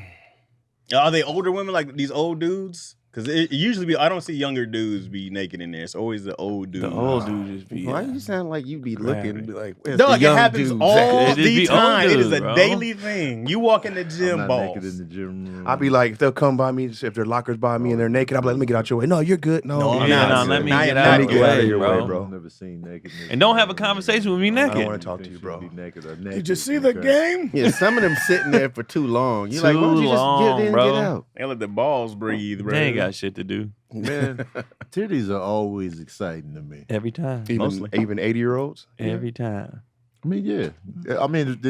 Are they older women like these old dudes? Because it usually be. I don't see younger dudes be naked in there. It's always the old dude. The old dude just be. Why you sound like you be looking and be like, where's No, the like it young happens dudes all at? It just the be old time. It is a dudes, bro. daily thing. You walk in the I'm gym, not balls. naked in the gym room. I'll be like, if they'll come by me, if their lockers by me and they're naked, I'll be like, let me get out your way. No, you're good. No, No, I'm I'm Yeah, not. no, good. let me Now get you're out not of the good. way, your way, bro. bro. I've never seen naked. And don't have a conversation with me I don't naked. want to talk to you, bro. Did Did you see the game? Yeah, some of them sitting there for too long. You're like, why don't you just long, get in bro. and get out? They let the balls breathe, bro. They ain't got shit to do Man, titties are always exciting to me. every time. Mostly. Even 80-year-olds? Every time. I mean, yeah. I mean, if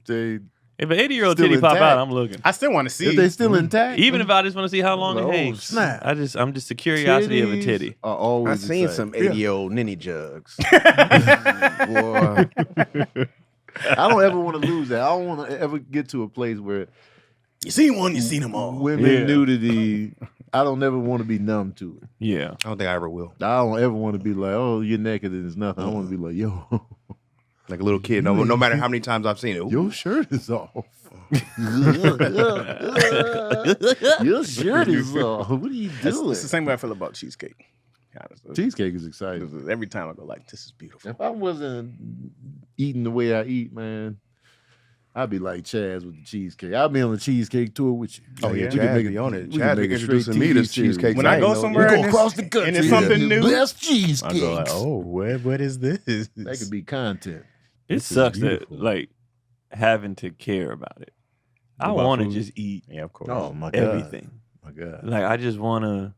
they If an 80-year-old Still titty pop intact. out, I'm looking. I still want to see. if they still intact, Even if I just want to see how long Oh, it hangs. snap. I'm just the curiosity of a titties titty. are I always seen exciting. some 80-year-old ninny jugs. Boy, I don't ever want to lose that. I don't want to ever get to a place where You seen one, you seen them all. women Yeah. nudity. I don't ever want to be numb to it. Yeah. I don't think I ever will. I don't ever want to be like, oh, you're naked and it's nothing. I want to be like, yo, Like a little kid. No matter how many times I've seen it. Ooh. your shirt is off. Your shirt is off. What are you doing? It's the same way I feel about cheesecake. Honestly. Cheesecake is exciting. Every time I go like, this is beautiful. If I wasn't eating the way I eat, man, I'd be like Chaz with the cheesecake. I'd be on the cheesecake tour with you. Oh, yeah, we could Chaz make be on it. we could Chaz make be a straight introducing me TV to series. cheesecake. When I go somewhere We and go it's- across the country and it's something new, best I cheesecakes. go like, oh, what is this? That could be content. It This is sucks beautiful. that like having to care about it. I About want to food? just eat Yeah, of course. Oh my god. everything. My god. Like I just want to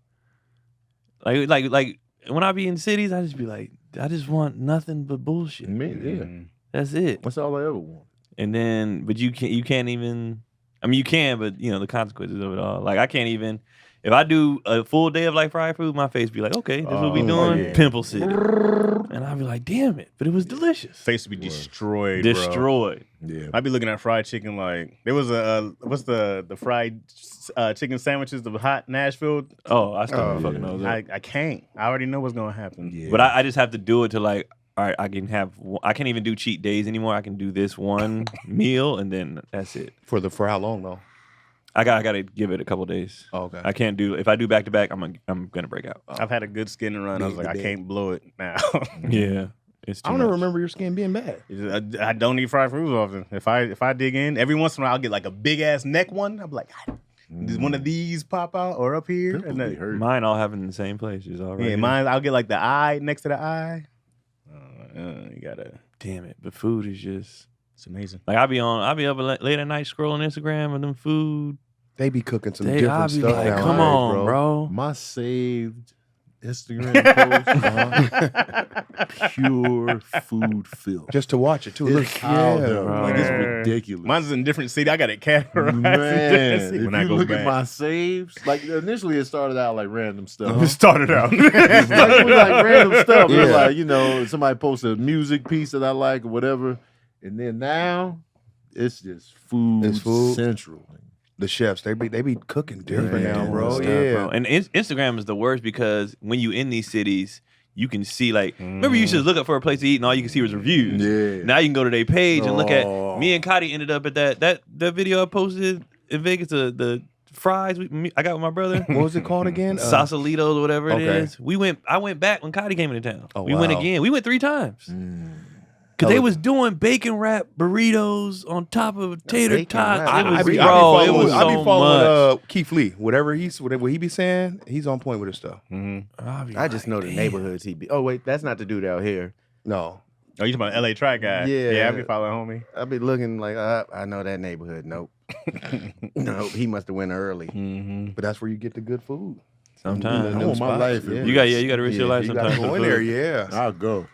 like when I be in cities, I just be like, I just want nothing but bullshit. Me, yeah. Mm. That's it. That's all I ever want. And then, but you can't even. I mean, you can, but you know the consequences of it all. Like I can't even. If I do a full day of like fried food, my face be like, okay, this is what we Oh, doing. yeah. Pimple City. And I'll be like, damn it, but it was delicious. Face to be destroyed, bro. Destroyed. Yeah. I'd be looking at fried chicken like there was a what's the fried chicken sandwiches, the hot Nashville. Oh, I stopped Oh, fucking those up. I can't. I already know what's gonna happen. Yeah. But I just have to do it to like, all right, I can't even do cheat days anymore. I can do this one meal and then that's it. For how long, though? I gotta give it a couple days. Oh, okay. I can't do if I do back to back. I'm gonna break out. I've had a good skin run. I was like, I can't blow it now. Yeah, it's too I don't much. ever remember your skin being bad. I don't eat fried foods often. If I dig in, every once in a while I'll get like a big ass neck one. I'm like, does one of these pop out or up here? Pimples And be then, hurt. Mine all happen in the same place. It's all right. yeah, mine. I'll get like the eye next to the eye. You gotta. Damn it! But food is just It's amazing. like I be up late at night scrolling Instagram and them food. They be cooking some I different be stuff like, nowadays, come on, bro. My saved Instagram post, pure food filth. Just to watch it, too. It's Look, out yeah. there. Like, it's Man. ridiculous. Mine's in a different city. I got it categorized. Man, if when I you go look back. at my saves, like initially it started out like random stuff. It started out. Like, it was like random stuff. It was Yeah. like, you know, somebody posted a music piece that I like or whatever. And then now it's just food, It's food. central. The chefs, they be cooking different Yeah, now, doing bro. stuff, Yeah. Bro. And Instagram is the worst because when you in these cities, you can see like remember you used to look up for a place to eat and all you can see was reviews. Yeah. Now you can go to their page and look at. Me and Cotty ended up at that video I posted in Vegas. The fries I got with my brother. What was it called again? Sausalitos or whatever it is. I went back when Cotty came into town. We went again. We went 3 times. Cause they was doing bacon wrap burritos on top of tater tots. I be following Keith Lee. Whatever he be saying, he's on point with his stuff. I just know the neighborhoods he be. Oh wait, that's not the dude out here. No. Oh, you talking about LA track guy? Yeah, I be following homie. I be looking like I know that neighborhood. Nope. No, he must have went early. But that's where you get the good food. Sometimes I want my life. you got to risk your life You sometimes. gotta go in there, yeah. I'll go.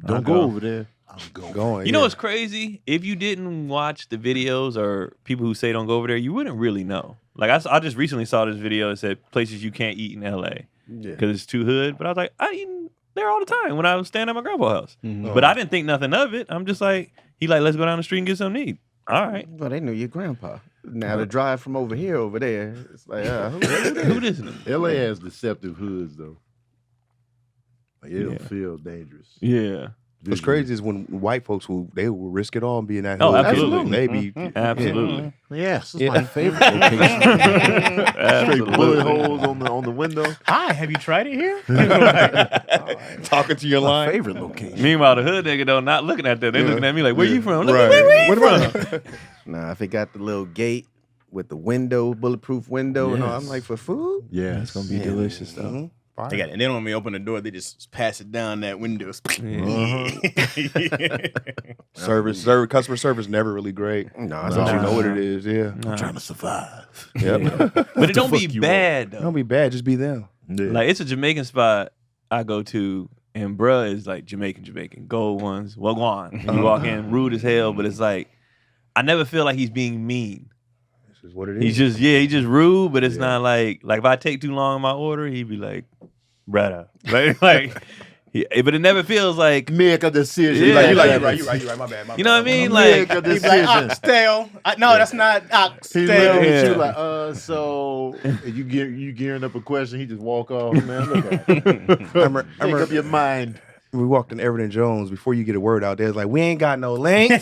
Don't go over there. I'm going. You know what's crazy? If you didn't watch the videos or people who say don't go over there, you wouldn't really know. Like I just recently saw this video that said places you can't eat in LA because it's too hood. But I was like, I eat there all the time when I was staying at my grandpa's house. But I didn't think nothing of it. I'm just like, let's go down the street and get something to eat. All right. Well, they knew your grandpa. Now the drive from over here over there, it's like who this? LA has deceptive hoods though. Like, it don't feel dangerous. Yeah. What's crazy is when white folks they will risk it all and be in that. Oh, hood. absolutely. They be absolutely. Yes, it's my favorite location. Straight bullet holes on the window. Hi, have you tried it here? Talking to your line. Favorite location. Meanwhile, the hood nigga though not looking at that. They looking at me like, where you from? Right. Where you from? Nah, if it got the little gate with the window, bulletproof window, and all, I'm like, for food? Yeah, It's gonna be delicious though. They don't want me to open the door. They just pass it down that window. Customer service never really great. No, So you know what it is. Yeah. I'm trying to survive. Yep. But it don't be fuck you bad though. Don't be bad. Just be them. Yeah. Like it's a Jamaican spot I go to, and bruh is like Jamaican, gold ones, wagwan. And you walk in, rude as hell, but it's like I never feel like he's being mean. This is what it is. He's just rude, but it's not like if I take too long in my order, he'd be like, brother, but it never feels like Make a decision. Yeah. You're right. My bad. you know what I mean, Make like. a decision. Oxtail. No, that's not He's oxtail. looking at you Yeah. like, so you gearing up a question, he just walk off, man. Look at him. I Make up your mind. we walked in Everett and Jones before you get a word out there. It's like, we ain't got no links,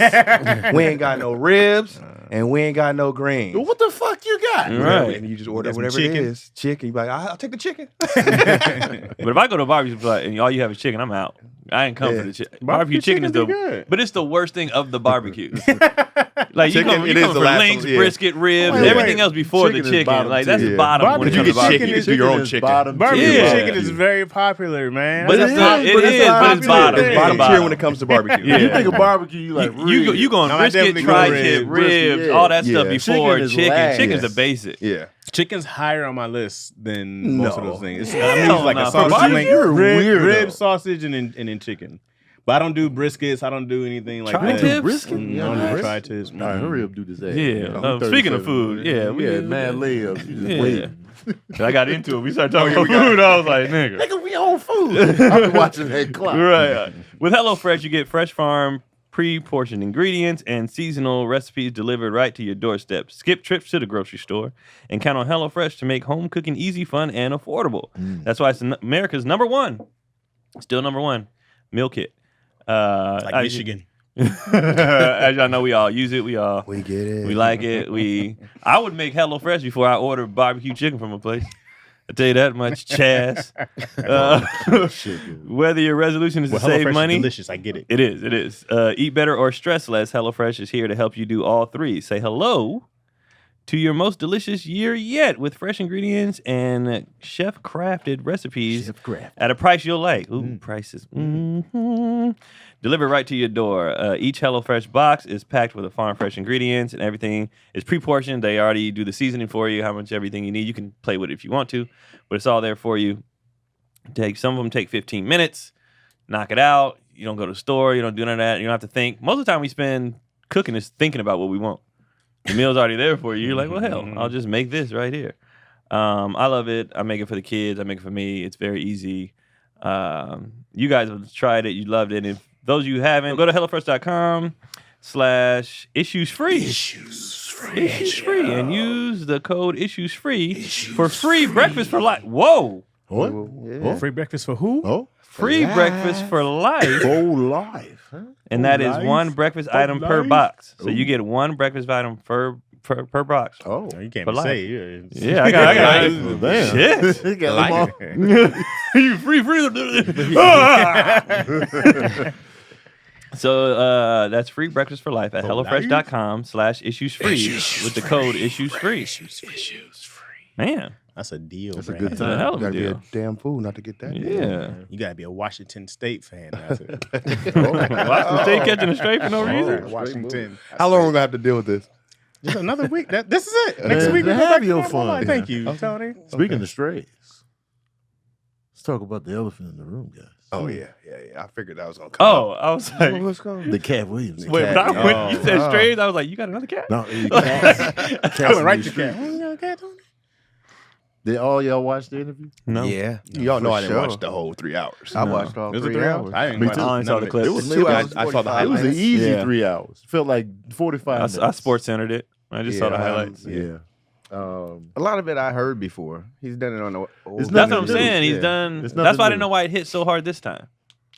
we ain't got no ribs, and we ain't got no greens. What the fuck you got? Right. And you just order Got some whatever it chicken. is. Chicken. You be like, I'll take the chicken. But if I go to a barbecue spot and all you have is chicken, I'm out. I ain't come for the chicken. Barbecue chicken is chicken be good. but it's the worst thing of the barbecue. Like Chicken, you it come is for the last links, one, yeah. brisket, ribs, Wait, everything wait. else before Chicken the is chicken. bottom Like that's tier. bottom. Barbecue when it comes to chicken barbecue. is- do your own is chicken. bottom Barbecue tier. Yeah. chicken is very popular, man. But That's it's not- it but is, not but it's popular. bottom. It's bottom tier when it comes to barbecue. Yeah. You think of barbecue, you like You going No, I brisket, definitely go tri-tip, ribs. ribs, Brisket, all that yeah. stuff before Chicken is chicken. last. Chicken's Yes. the basic. Yeah. Chicken's higher on my list than most of No. those things. Hell I'm usually like no. a For sausage barbecue, link, you're weird, rib though. sausage, and then chicken. But I don't do briskets. I don't do anything like Tri-tips? that. Brisket? I Yeah, don't do brisket. tri-tips. All right, hurry up, do this. Ad. Yeah. I'm Speaking of 37. food, yeah, we had mad layups. You just Yeah. waiting. I got into it. We started talking about food. I was like, nigga. Nigga, we on food. I've been watching that clock. Right. With HelloFresh, you get fresh farm, pre-portioned ingredients and seasonal recipes delivered right to your doorstep. Skip trips to the grocery store and count on HelloFresh to make home cooking easy, fun, and affordable. That's why it's America's number one, still number one, meal kit. Like Michigan. As y'all know, we all use it. We We get it. we like it. I would make HelloFresh before I order barbecue chicken from a place. I tell you that much, Chaz. Whether your resolution is to save HelloFresh money, is delicious. I get it. it is. It is. Eat better or stress less. HelloFresh is here to help you do all three. Say hello to your most delicious year yet with fresh ingredients and chef-crafted recipes at a price you'll like. Ooh, prices. Delivered right to your door. Each HelloFresh box is packed with a farm fresh ingredients and everything is pre-portioned. They already do the seasoning for you, how much everything you need. You can play with it if you want to, but it's all there for you. Some of them take 15 minutes. Knock it out. You don't go to the store. You don't do none of that. You don't have to think. Most of the time we spend cooking is thinking about what we want. The meal's already there for you. You're like, well, hell, I'll just make this right here. I love it. I make it for the kids. I make it for me. It's very easy. You guys have tried it. You loved it. If those of you who haven't, go to HelloFresh.com/issuesfree. Issues free. And use the code issuesfree for free breakfast for life. Whoa. What? Yeah. Free breakfast for who? Oh, Free breakfast for life. whole life. Huh? And that is one breakfast item per box. So you get one breakfast item per box. Oh, You can't For even life. say it. Yeah, I got damn. Shit. He got them all. You free. So that's free breakfast for life at HelloFresh.com/issuesfree with the code issuesfree. Issues free. Man, That's a deal. That's a Brandon. good that's a hell of a Gotta be a deal. damn fool not to get that. Yeah. You gotta be a Washington State fan. That's it. Washington State catching a straight for no reason. Washington. How long are we gonna have to deal with this? Just another week. This is it. Next Man, week we go have back to your normal fun. life. Thank you, Tony. Speaking of strays, let's talk about the elephant in the room, guys. Oh yeah. I figured that was gonna come. Oh, I was like, What's going? The Katt Williams. wait, when you said strays, I was like, you got another cat? No, I went right to cat. Did all y'all watch the interview? No. Yeah. Y'all know For I didn't sure. watch the whole 3 hours. I watched all It was 3 3 hours. I didn't Me watch too. I only saw the clip. It was 2 2 hours. hours. I saw the 45 It was an highlights. easy Yeah. 3 hours. Felt like 45 minutes. I sports centered it. I just saw the Yeah. highlights. Yeah. A lot of it I heard before. He's done it on the old. It's That's what I'm Nothing new. saying. He's Yeah. done. It's That's nothing why I didn't new. know why it hit so hard this time.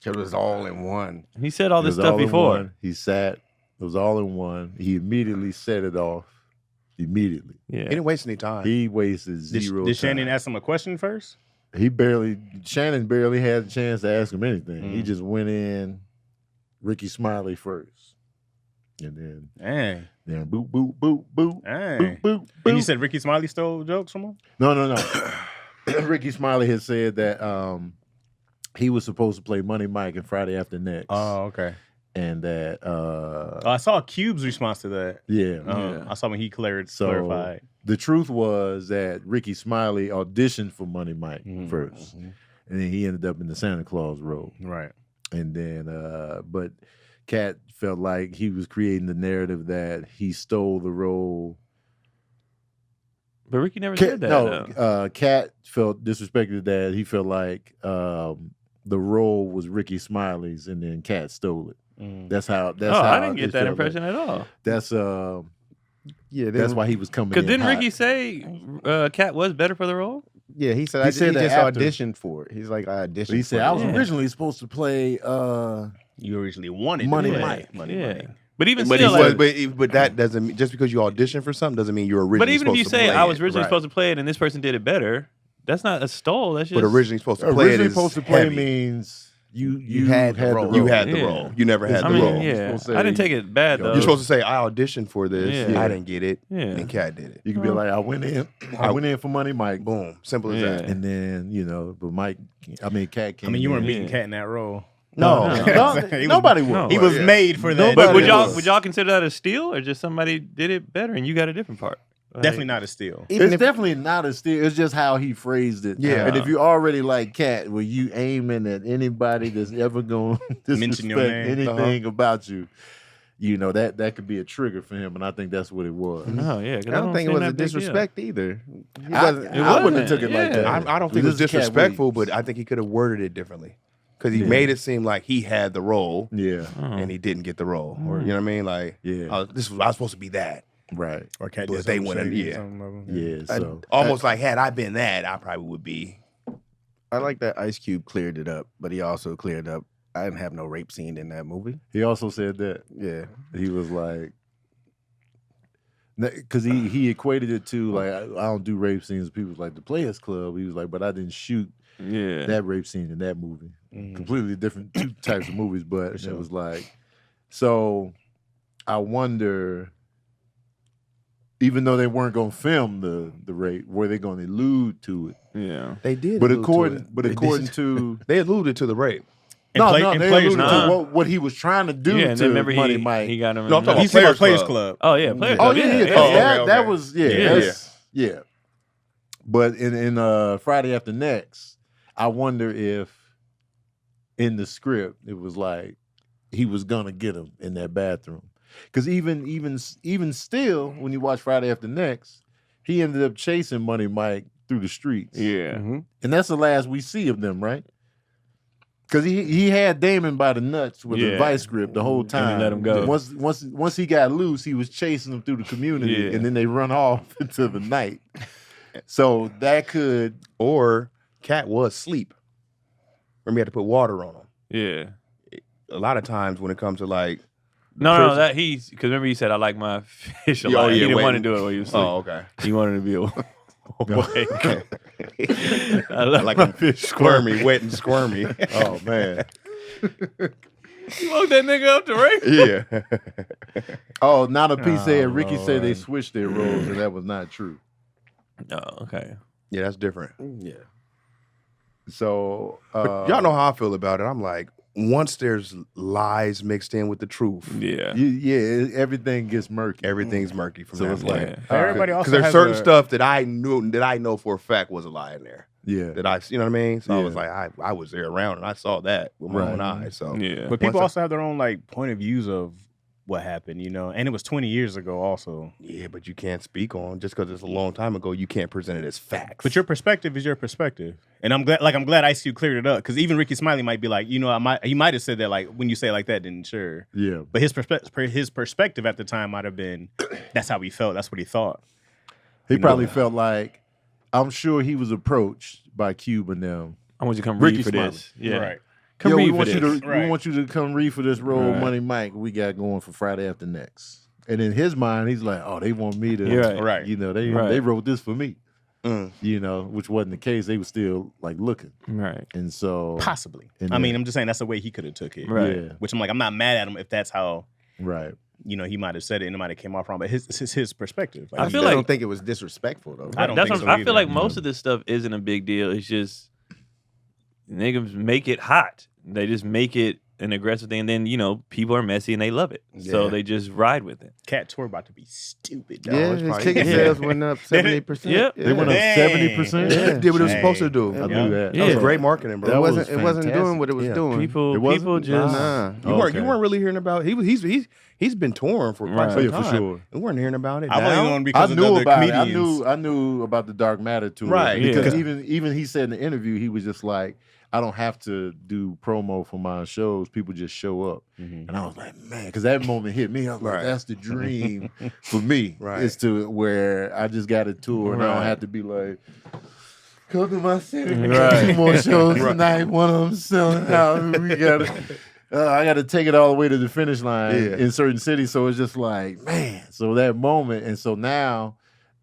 It was all in one. He said all It this was stuff all in before. one. He sat. It was all in one. He immediately set it off. Immediately. Yeah. He didn't waste any time. He wasted zero Did Shannon time. ask him a question first? Shannon barely had a chance to ask him anything. He Mm. just went in Ricky Smiley first. And Dang. then boop, boop, boop, boop, Dang. boop, boop, And you boop. said Ricky Smiley stole jokes from him? No. Ricky Smiley had said that he was supposed to play Money Mike in Friday After Next. Oh, okay. And that I saw Cube's response to that. yeah. I saw when he clarified. So the truth was that Ricky Smiley auditioned for Money Mike first. And then he ended up in the Santa Claus role. Right. And then but Katt felt like he was creating the narrative that he stole the role. But Ricky never said that. Katt felt disrespected that he felt like the role was Ricky Smiley's and then Katt stole it. That's how I didn't get it that felt impression like. at all. That's Yeah, that's why he was coming in. Because didn't hot. Ricky say Katt was better for the role? Yeah, he said He he said that just after. auditioned for it. He's like, I auditioned. He said for I it. was originally supposed to play You originally wanted Money to play Mike. Money Yeah. Mike. But even But, still, like, but that doesn't mean, just because you audition for something doesn't mean you're originally but even if you supposed to say play I was it. originally Right. supposed to play it and this person did it better, that's not a stole. That's just But originally supposed to play it originally is supposed to play heavy. means you had the role. You had the Yeah. role. You never had I the mean, role. yeah, supposed to say- I didn't take it bad though. You're supposed to say I auditioned for this. Yeah. I didn't get it. Yeah. And Katt did it. You could be like, I went in for Money Mike, Boom. Simple as Yeah. that. and then but Katt came. I mean, you weren't in. beating Cat in that role. No. Nobody would. No. He was made for that. Nobody But would was. y'all consider that a steal or just somebody did it better and you got a different part? Like, Definitely not a steal. Even It's if definitely not a steal. It's just how he phrased it. Yeah. And if you already like Katt, were you aiming at anybody that's ever going to Mention your disrespect name. anything about you? That could be a trigger for him, and I think that's what it was. No, yeah. 'cause I don't think it seem was that a big deal. disrespect either. He I wasn't. wouldn't have took it like Yeah. that. I don't think it was This is Katt disrespectful, Williams. but I think he could have worded it differently. Because he made it seem like he had the role Yeah, and he didn't get the role. Or, you know what I mean? Like, Yeah. I was supposed to be that. right. Or Cat But did they something wouldn't, shady or yeah. something of them. Yeah, so Almost like, had I been that, I probably would be. I like that Ice Cube cleared it up, but he also cleared up. I didn't have no rape scene in that movie. he also said that Yeah, he was like, because he equated it to like I don't do rape scenes. People was like the Players Club. He was like, but I didn't shoot Yeah. that rape scene in that movie. Completely different two types of movies, but it was like, so I wonder, even though they weren't going to film the rape, were they going to allude to it? Yeah. They did. But allude to according it. to They alluded to the rape. In no, play- no, in they Players alluded Club. to what he was trying to do Yeah, and to then remember Money he Mike. got him. No, I'm talking He about said about Players Players Club. Club. Oh yeah, Players Oh Club. yeah, okay. that was Yeah. yeah. But in Friday After Next, I wonder if in the script it was like he was gonna get him in that bathroom. Because even still, when you watch Friday After Next, he ended up chasing Money Mike through the streets. Yeah. Mm-hmm. And that's the last we see of them, right? Because he had Damon by the nuts with the Yeah. vice grip the whole time. he let him go. Once he got loose, he was chasing him through the community, Yeah. and then they run off into the night. So that could Or Katt was asleep. Remember, he had to put water on him. Yeah. A lot of times when it comes to like, No, that because remember he said I like my fish a lot. He didn't want to do it while he was asleep. Oh, okay. He wanted to be awake. I like my fish squirmy, wet and squirmy. Oh man. You woke that nigga up to rape? Yeah. Oh, now the piece said Ricky said they switched their roles, and that was not true. Oh, okay. Yeah, that's different. Yeah. So But y'all know how I feel about it. I'm like, once there's lies mixed in with the truth, Yeah. everything gets murky. everything's murky from So that it's point. like Everybody also Because there's has certain a- stuff that I know for a fact was a lie in there. Yeah. That you know what I mean? So I was Yeah. like, I was there around and I saw that with my own eyes. So Yeah. But people Once I- also have their own like point of views of what happened, you know, and it was 20 years ago also. yeah, but you can't speak on just because it's a long time ago. You can't present it as facts. But your perspective is your perspective, and I'm glad Ice Cube cleared it up because even Ricky Smiley might be like, you know, he might have said that like when you say it like that, then sure. Yeah. But his perspective at the time might have been that's how he felt, that's what he thought. He probably felt like, I'm sure he was approached by Cube and them. I want you to come Ricky read for Smiley. this. Yeah. Right. Come Yo, read we for want this. you to Right. we want you to come read for this role, Right. Money Mike. We got going for Friday after next. And in his mind, he's like, oh, they want me to, Yeah, right. you know, they Right. wrote this for me. Mm. You know, which wasn't the case. They were still like looking, Right. and so Possibly. And I mean, then- I'm just saying that's the way he could have took it. Right. yeah, Which I'm like, I'm not mad at him if that's how, right. you know, he might have said it and it might have came off wrong, but his perspective. Like, I feel like- don't think it was disrespectful though. I don't That's think what so I feel either. like most of this stuff isn't a big deal. It's just niggas make it hot. They just make it an aggressive thing, and then you know people are messy and they love it, so Yeah. they just ride with it. Cat Tour about to be stupid, dog. Yeah, it's his probably- ticket Yeah. sales went up 70%. Yep. They went up Dang. 70%. Yeah. Did what it was supposed to do. I Yeah. knew that. Yeah. That was great marketing, bro. It That was wasn't fantastic. doing what it was Yeah. doing. People It wasn't? people just Nah. You weren't really hearing about. He's been touring for quite Right. some Yeah, time. for sure. We weren't hearing about it. I've only now. known I because of the knew other about it. comedians. I knew about the Dark Matter tour, Right, Because yeah. even he said in the interview, he was just like, I don't have to do promo for my shows. People just show up, and I was like, man, because that moment hit me. I was like, Right. that's the dream for me. Right. Is to where I just got a tour, and I don't Right. have to be like, come to my city, Right. 2 more shows tonight. One of them selling out. We got to. I got to take it all the way to the finish line in certain cities. So it's just like, man. So that moment, and so now,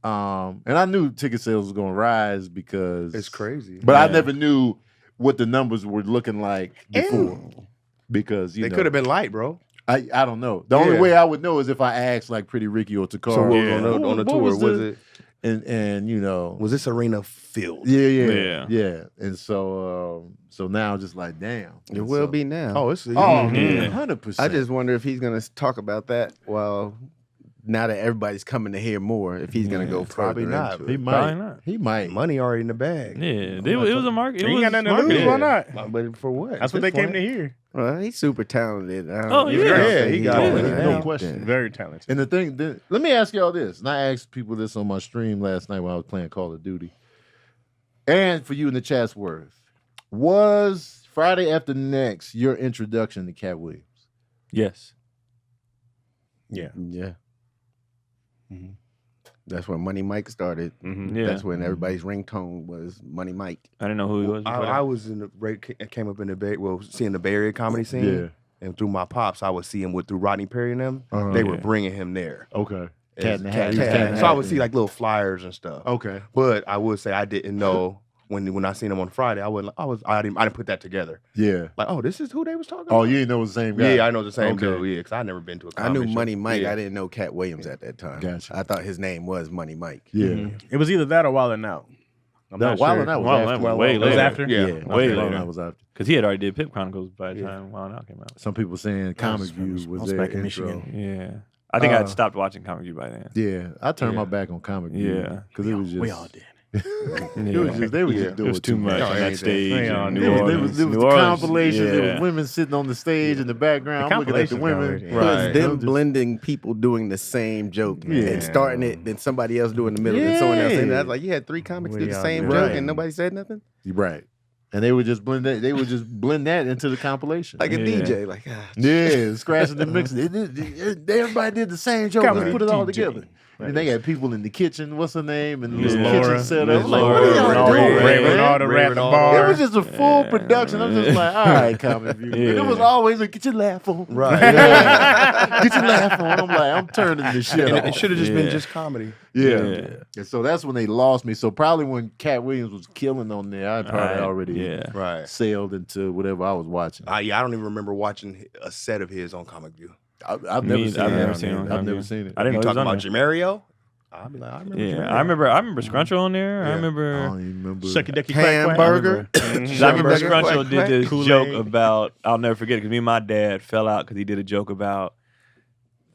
and I knew ticket sales was going to rise because It's crazy. but I never knew what the numbers were looking like before, because They could have been light, bro. I don't know. The only Yeah. way I would know is if I asked like Pretty Ricky or Takara. So what was Yeah. on the What tour? was Was the- it? and you know, Was this arena filled? yeah. And so now just like damn, It will be now. Oh, it's Oh, Yeah. 100%. I just wonder if he's gonna talk about that. Well, now that everybody's coming to hear more, if he's gonna go probably further not. into he it. might. Probably not. He might. money already in the bag. Yeah, it was a market. It He ain't was got nothing to lose. marketed. Why not? But for what? That's what they came to hear. Well, he's super talented. Oh, You yeah. can't Yeah, say he got ain't it. doing No that. question. Very talented. And the thing, let me ask y'all this. And I asked people this on my stream last night when I was playing Call of Duty. And for you in the Chatsworth, was Friday After Next your introduction to Katt Williams? Yes. Yeah. Yeah. Mhm. That's when Money Mike started. Mm-hmm. Yeah. That's when everybody's ringtone was Money Mike. I didn't know who he was. before I that. was in the came up in the Bay. Well, seeing the Bay Area comedy scene. Yeah. And through my pops, I would see him through Rodney Perry and them. Uh-huh. They were Yeah. bringing him there. Okay. as Cat in the Hat. Cat in the Cat in Hat. the So I Hat. would see like little flyers and stuff. Okay. But I would say I didn't know when I seen him on Friday. I didn't put that together. Yeah. Like, oh, this is who they was talking Oh, about. you didn't know it was the same guy? Yeah, I know the same Okay. dude. Yeah, because I never been to a I comedy knew show. Money Mike. Yeah. I didn't know Katt Williams at that time. Gotcha. I thought his name was Money Mike. Yeah. It was either that or Wild 'N Out. I'm No, not Wild sure. 'N Out was Wild 'N after. Out was Wild way 'N Out It was later. after? Yeah. Way Wild 'N later. Out was after. Because he had already did Pip Chronicles by the time Wild 'N Out came out. Some people saying Comic View was was their back in intro. Michigan. Yeah. I think I'd stopped watching Comic View by then. Yeah, I turned Yeah. my back on Comic View. Yeah. Because it was just We all did. It was just, they were just It doing was too much No, on it that ain't stage. that. in They New on- Orleans. There was New the Orleans, compilations. There yeah. was women sitting on the stage in the background. I'm looking at the compilations women. already. Right. It's them I'm just- blending people doing the same joke Yeah. and starting it, then somebody else doing the middle, then someone else. And Yeah. I was like, you had 3 comics do We the all same did. joke Right. and nobody said nothing? Right. And they would just blend that. They would just blend that into the compilation. Like a Yeah. DJ. Like, yeah, scratching and mixing. Everybody did the same joke. Let's Comedy put it all DJ. together. And they got people in the kitchen. What's her name? And Miss the Laura. kitchen setup. Miss I'm like, what are Laura. y'all doing, Raymond man? all the rat the Raymond bar. It was just a full production. I'm just like, all right, Comic View. And it was always like, get your laugh on. Right. Get your laugh on. I'm like, I'm turning this shit And off. it should have just been just comedy. Yeah. And so that's when they lost me. So probably when Katt Williams was killing on there, I probably already Right. sailed into whatever I was watching. I don't even remember watching a set of his on Comic View. I've never seen it. I've never seen it. I didn't know You he was talking on about there. Jamario? I'll be like, I remember. Yeah, Jamario. I remember Scruncho on there. I Yeah. I remember. don't even remember. Shucky Ducky Quack Quack. Hamburger. I remember Sugar Scruncho Quack did Quack. this Kool-Aid. joke about. I'll never forget it because me and my dad fell out because he did a joke about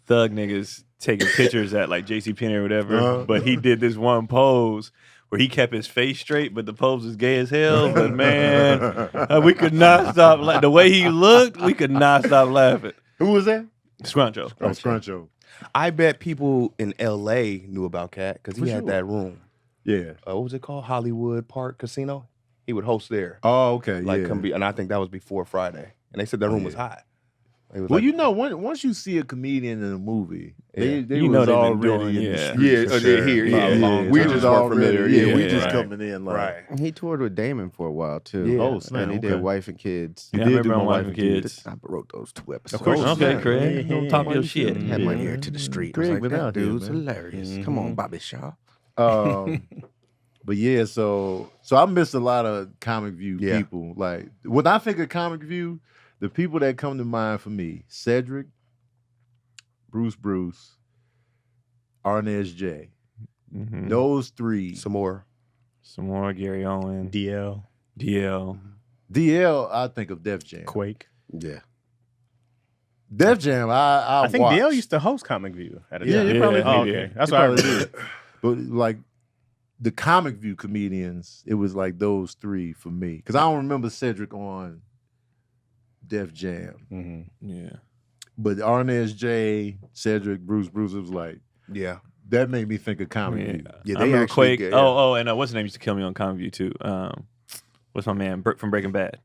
thug niggas taking pictures at like JCPenney or whatever. But he did this one pose where he kept his face straight, but the pose was gay as hell. But man, we could not stop. The way he looked, we could not stop laughing. Who was that? Scruncho. Oh, Scruncho. I bet people in LA knew about Katt because he For had sure. that room. Yeah. What was it called? Hollywood Park Casino. He would host there. Oh, okay. Like, yeah. and I think that was before Friday. And they said that room was hot. It was Well, like- you know, once you see a comedian in a movie, Yeah. they You know was they've been already doing, in the yeah. streets Yeah, for they're sure. here, yeah. Yeah. We We just was weren't already, familiar. yeah, Yeah, we just right. coming in like, right. He toured with Damon for a while too. Yeah. Oh, snap, And he okay. did Wife and Kids. Yeah, I did remember do on My Wife and Kids. I wrote those 2 episodes. Of course. Okay, snap. Craig. Yeah, Don't talk yeah, your yeah. shit. Had my ear to the street. I was Craig like, been that out here, dude's man. hilarious. Come on, Bobby Shaw. But yeah, so I missed a lot of Comic View people. Like when I think of Comic View, the people that come to mind for me: Cedric, Bruce, Arnez J. Mhm. Those 3. Some more. Some more Gary Owen, DL, DL. DL, I think of Def Jam. Quake. Yeah. Def Jam, I I think watched. DL used to host Comic View at a Yeah, time. he probably Oh, did. okay. That's He what I probably remember. did. But like the Comic View comedians, it was like those 3 for me. Because I don't remember Cedric on Def Jam. Mm-hmm. Yeah. But Arnez J, Cedric, Bruce, it was like, Yeah. that made me think of Comic View. Yeah, I they remember actually Quake. get- And what's his name used to kill me on Comic View too. What's my man from Breaking Bad?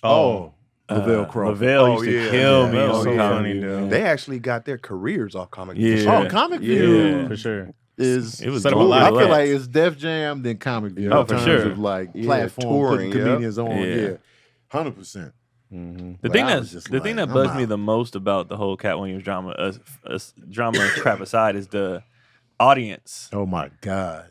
Oh, Lavelle Crawford. Lavelle used to yeah. kill Yeah, me that was on so Comic funny, View. dude. They actually got their careers off Comic View. Yeah. Oh, Comic View Yeah. For sure. is. It was Set up a dope. lot I of feel cats. like it's Def Jam then Comic View. Oh, in for terms sure. of like Yeah, platform touring, putting comedians on. Yeah. Yeah, 100%. Mm-hmm. The But thing I was that's just the thing like, that bugs I'm me out. the most about the whole Katt Williams drama, drama crap aside, is the audience Oh my God.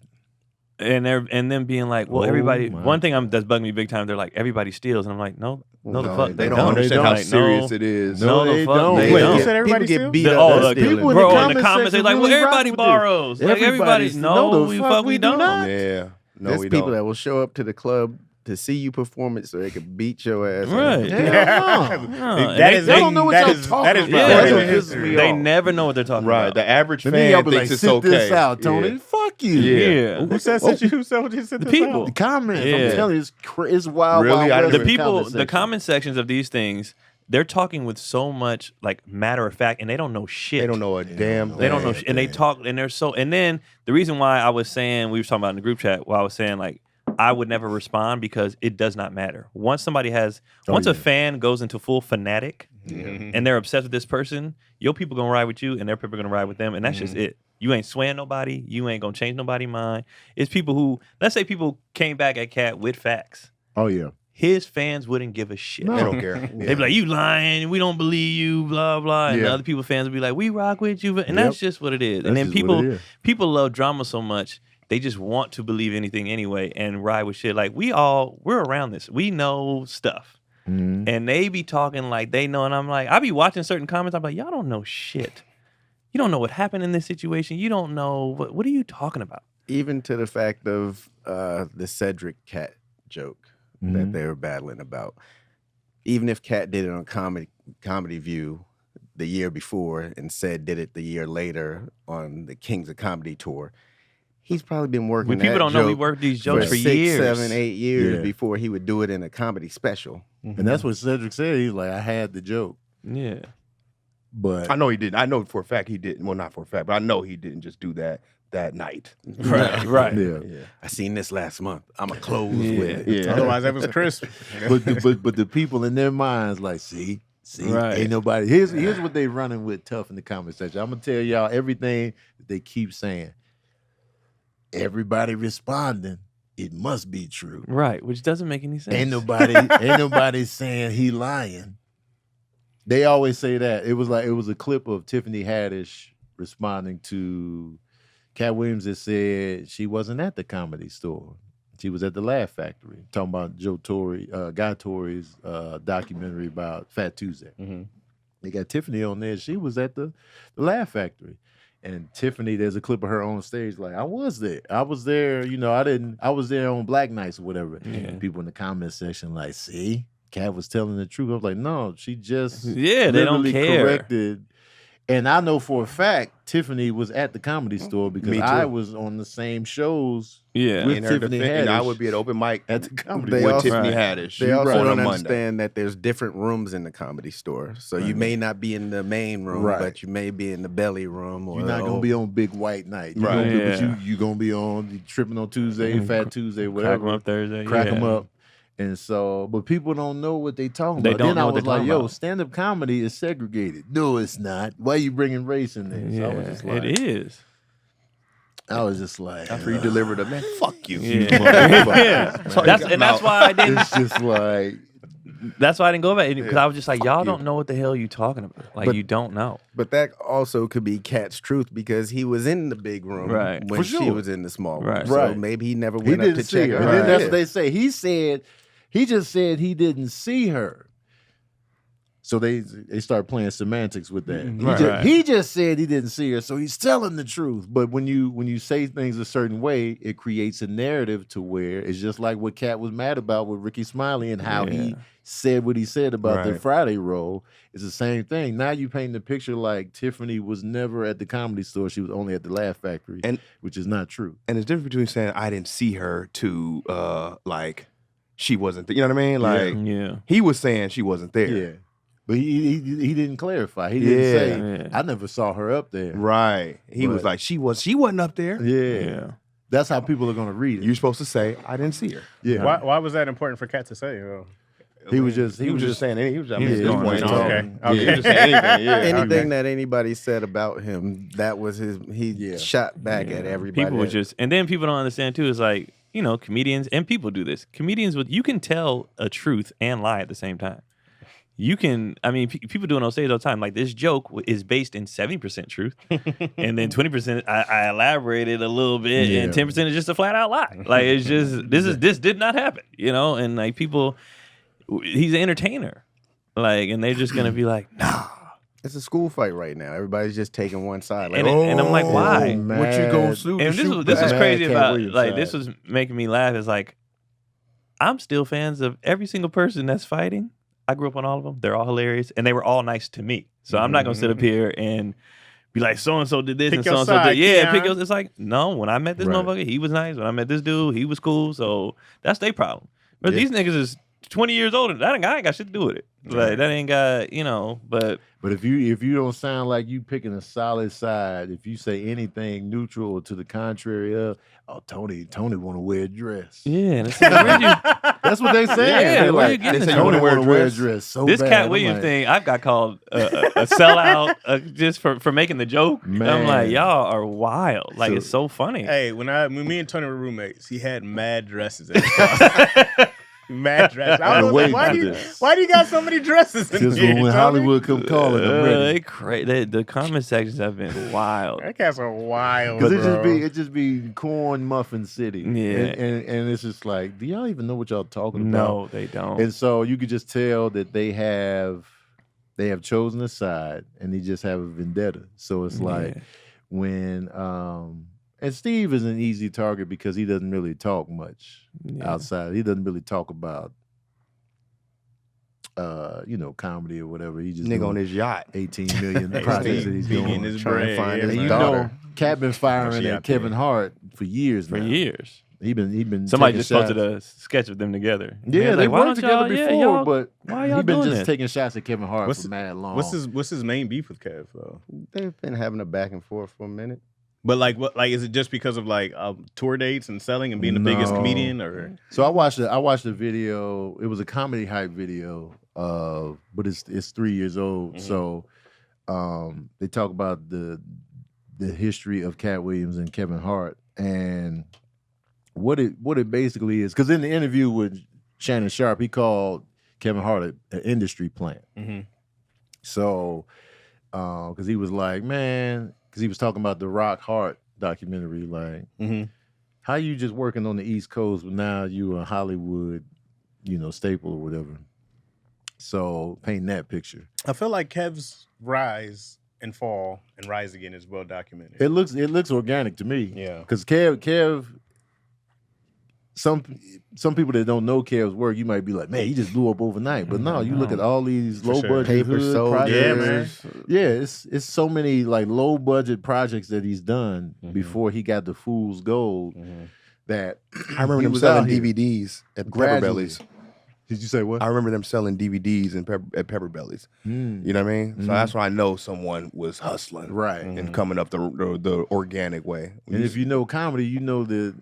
and them being like, well, Oh everybody. my One thing that's bugging me big time. They're like, everybody steals, and I'm like, no, the fuck, They don't don't. understand how Like, serious no. it is. No, No, the they fuck don't. they Wait, don't. you said everybody People get steals? beat The- up. oh, for the stealing. people in bro, the in the comment comments, they're section like, well, really rock everybody with this. borrows. Like, everybody's No, we the fuck we do don't. not. Yeah. No, There's we people don't. that will show up to the club to see you perform it so they could beat your ass. Right. Hell no. No, That is They don't know what that y'all is- talking that is about. Yeah, That's what recorded in pisses history. me They off. never know what they're talking Right. about. The average And then y'all fan be like, thinks it's sit okay. this out, Tony. Yeah. Fuck you. Yeah. Who said sit you? Who said you said The this people. out? The comments, Yeah. I'm telling you, it's wild. Really? wild I west didn't The in even- people, comment the section. comment sections of these things, they're talking with so much like matter of fact, and they don't know shit. They don't know a damn thing. They don't know, and they talk, and they're so. And then the reason why I was saying we were talking about in the group chat, why I was saying like I would never respond because it does not matter. Once somebody has, once a fan goes into full fanatic, and they're obsessed with this person, your people gonna ride with you, and their people gonna ride with them, and that's just it. You ain't swaying nobody. You ain't gonna change nobody's mind. It's people who, let's say, people came back at Katt with facts. Oh yeah. His fans wouldn't give a shit. They don't care. They'd be like, "You lying? We don't believe you." Blah blah. And the Yeah. other people fans would be like, "We rock with you," and Yep. that's just what it is. And That's then just what it people is. love drama so much they just want to believe anything anyway and ride with shit. Like we're around this. We know stuff, Mhm. and they be talking like they know. And I'm like, I be watching certain comments. I'm like, y'all don't know shit. You don't know what happened in this situation. You don't know what are you talking about? Even to the fact of the Cedric Katt joke that they were battling about. Even if Katt did it on Comedy View the year before and said did it the year later on the Kings of Comedy tour, he's probably been working. When people that don't know, we joke work these jokes for 6, years. 7, 8 years Yeah. before he would do it in a comedy special. And that's what Cedric said. He's like, I had the joke, Yeah. but I know he didn't. I know for a fact he didn't. Well, not for a fact, but I know he didn't just do that night. Right. Right. yeah. I seen this last month. I'ma close Yeah. with it. Yeah. Otherwise, that was crisp. But the people in their minds like, see, See, Right. ain't nobody. Here's what they running with tough in the comment section. I'm gonna tell y'all everything that they keep saying. Everybody responding. It must be true. Right, which doesn't make any sense. Ain't nobody saying he lying. They always say that. It was a clip of Tiffany Haddish responding to Katt Williams that said she wasn't at the Comedy Store. She was at the Laugh Factory. Talking about Guy Torry's documentary about Fat Tuesday. Mm-hmm. They got Tiffany on there. She was at the Laugh Factory. And Tiffany, there's a clip of her on stage like, I was there. I was there, I was there on Black Nights or whatever. Yeah. People in the comment section like, see, Katt was telling the truth. I was like, no, she just they don't care. corrected. And I know for a fact Tiffany was at the Comedy Store because I was on the same shows with Tiffany Haddish. And I would be at open mic at the Comedy with Store. Tiffany Haddish. They also on don't a understand that there's different rooms in the Comedy Store. So you may not be in the main room, but you may be in the belly room. Or you're not going to be on Big White Night. You're going to be on Tripping on Tuesday, Fat Tuesday, whatever. Crack 'em up Thursday. Crack 'em up. And so, but people don't know what they talking They about. don't Then know I what was they're like, talking yo, about. stand-up comedy is segregated. No, it's not. Why are you bringing race in there? So I was just like, it is. I was just like, after you delivered it, man, fuck you. Yeah. That's why I didn't. It's just like, that's why I didn't go back because I was just like, y'all don't know what the hell you talking about. Like, you don't know. But that also could be Katt's truth because he was in the big room when she was in the small room. So maybe he never went up to check her. And then that's what they say. He just said he didn't see her. So they start playing semantics with that. He just said he didn't see her, so he's telling the truth. But when you say things a certain way, it creates a narrative to where it's just like what Katt was mad about with Ricky Smiley and how he said what he said about the Friday roll. It's the same thing. Now you paint the picture like Tiffany was never at the Comedy Store. She was only at the Laugh Factory, which is not true. And there's a difference between saying I didn't see her to like she wasn't there. You know what I mean? Like he was saying she wasn't there. Yeah. But he didn't clarify. He didn't say, I never saw her up there. Right. He was like, she wasn't up there. Yeah. That's how people are going to read it. You're supposed to say, I didn't see her. Yeah. Why was that important for Katt to say? He was just saying anything. He was just Okay. Anything that anybody said about him, that was he shot back at everybody. People were and then people don't understand too, is like, comedians, and people do this. Comedians, you can tell a truth and lie at the same time. You can, people do it on stage all the time. Like, this joke is based in 70% truth, and then 20% I elaborated a little bit, and 10% is just a flat out lie. Like, it's just this did not happen, and like people, he's an entertainer, like, and they're just gonna be like, nah. It's a school fight right now. Everybody's just taking one side. Like, and I'm like, why? What you gonna sue? And this is crazy about like this was making me laugh. Is like, I'm still fans of every single person that's fighting. I grew up on all of them. They're all hilarious, and they were all nice to me. So I'm not gonna sit up here and be like, so and so did this and so and so did. Yeah, pick your. It's like, no. When I met this motherfucker, he was nice. When I met this dude, he was cool. So that's their problem. But these niggas is 20 years older. That ain't got shit to do with it. Like, that ain't got, But if you don't sound like you picking a solid side, if you say anything neutral or to the contrary of, Tony want to wear a dress. Yeah, that's what they say. Yeah, where you getting Tony want to wear a dress. So this bad. Katt Williams thing, I've got called a sellout just for making the joke. Man. I'm like, y'all are wild. Like, it's so funny. Hey, when me and Tony were roommates, he had mad dresses at his house. Mad dress. I was like, why do you got so many dresses in Just here? when Hollywood come calling, I'm ready. The comment sections have been wild. That cat's are wild. Because it just be corn muffin city. Yeah. And it's just like, do y'all even know what y'all talking about? No, they don't. And so you could just tell that they have chosen a side and they just have a vendetta. So it's like when and Steve is an easy target because he doesn't really talk much outside. He doesn't really talk about comedy or whatever. He just nigga on his yacht. 18 million projects that he's doing. His trying to find his And daughter. Katt been firing at Kevin Hart for years now. He been Somebody taking just shots. posted a sketch of them together. Yeah, they worked together before, but why he y'all been doing just this? taking shots at Kevin Hart for mad long. What's his main beef with Kev though? They've been having a back and forth for a minute. But like, what? Like, is it just because of like tour dates and selling and being the biggest comedian, or? So I watched the video. It was a comedy hype video, but it's 3 years old. Mm-hmm. So they talk about the history of Katt Williams and Kevin Hart, and what it basically is. Because in the interview with Shannon Sharp, he called Kevin Hart an industry plant. Mm-hmm. So, because he was like, man. Because he was talking about the Rock Hart documentary, like how you just working on the East Coast, but now you a Hollywood, staple or whatever. So painting that picture. I feel like Kev's rise and fall and rise again is well documented. It looks organic to me. Yeah. Because Kev, some people that don't know Kev's work, you might be like, man, he just blew up overnight. But no, you look at all these low budget Paper Soul, projects. Yeah, it's so many like low budget projects that he's done before he got the Fool's Gold. That I remember them selling DVDs at Pepper Bellies. Did you say what? I remember them selling DVDs at Pepper Bellies. You know what I mean? So that's why I know someone was hustling, right, and coming up the organic way. And if you know comedy, you know that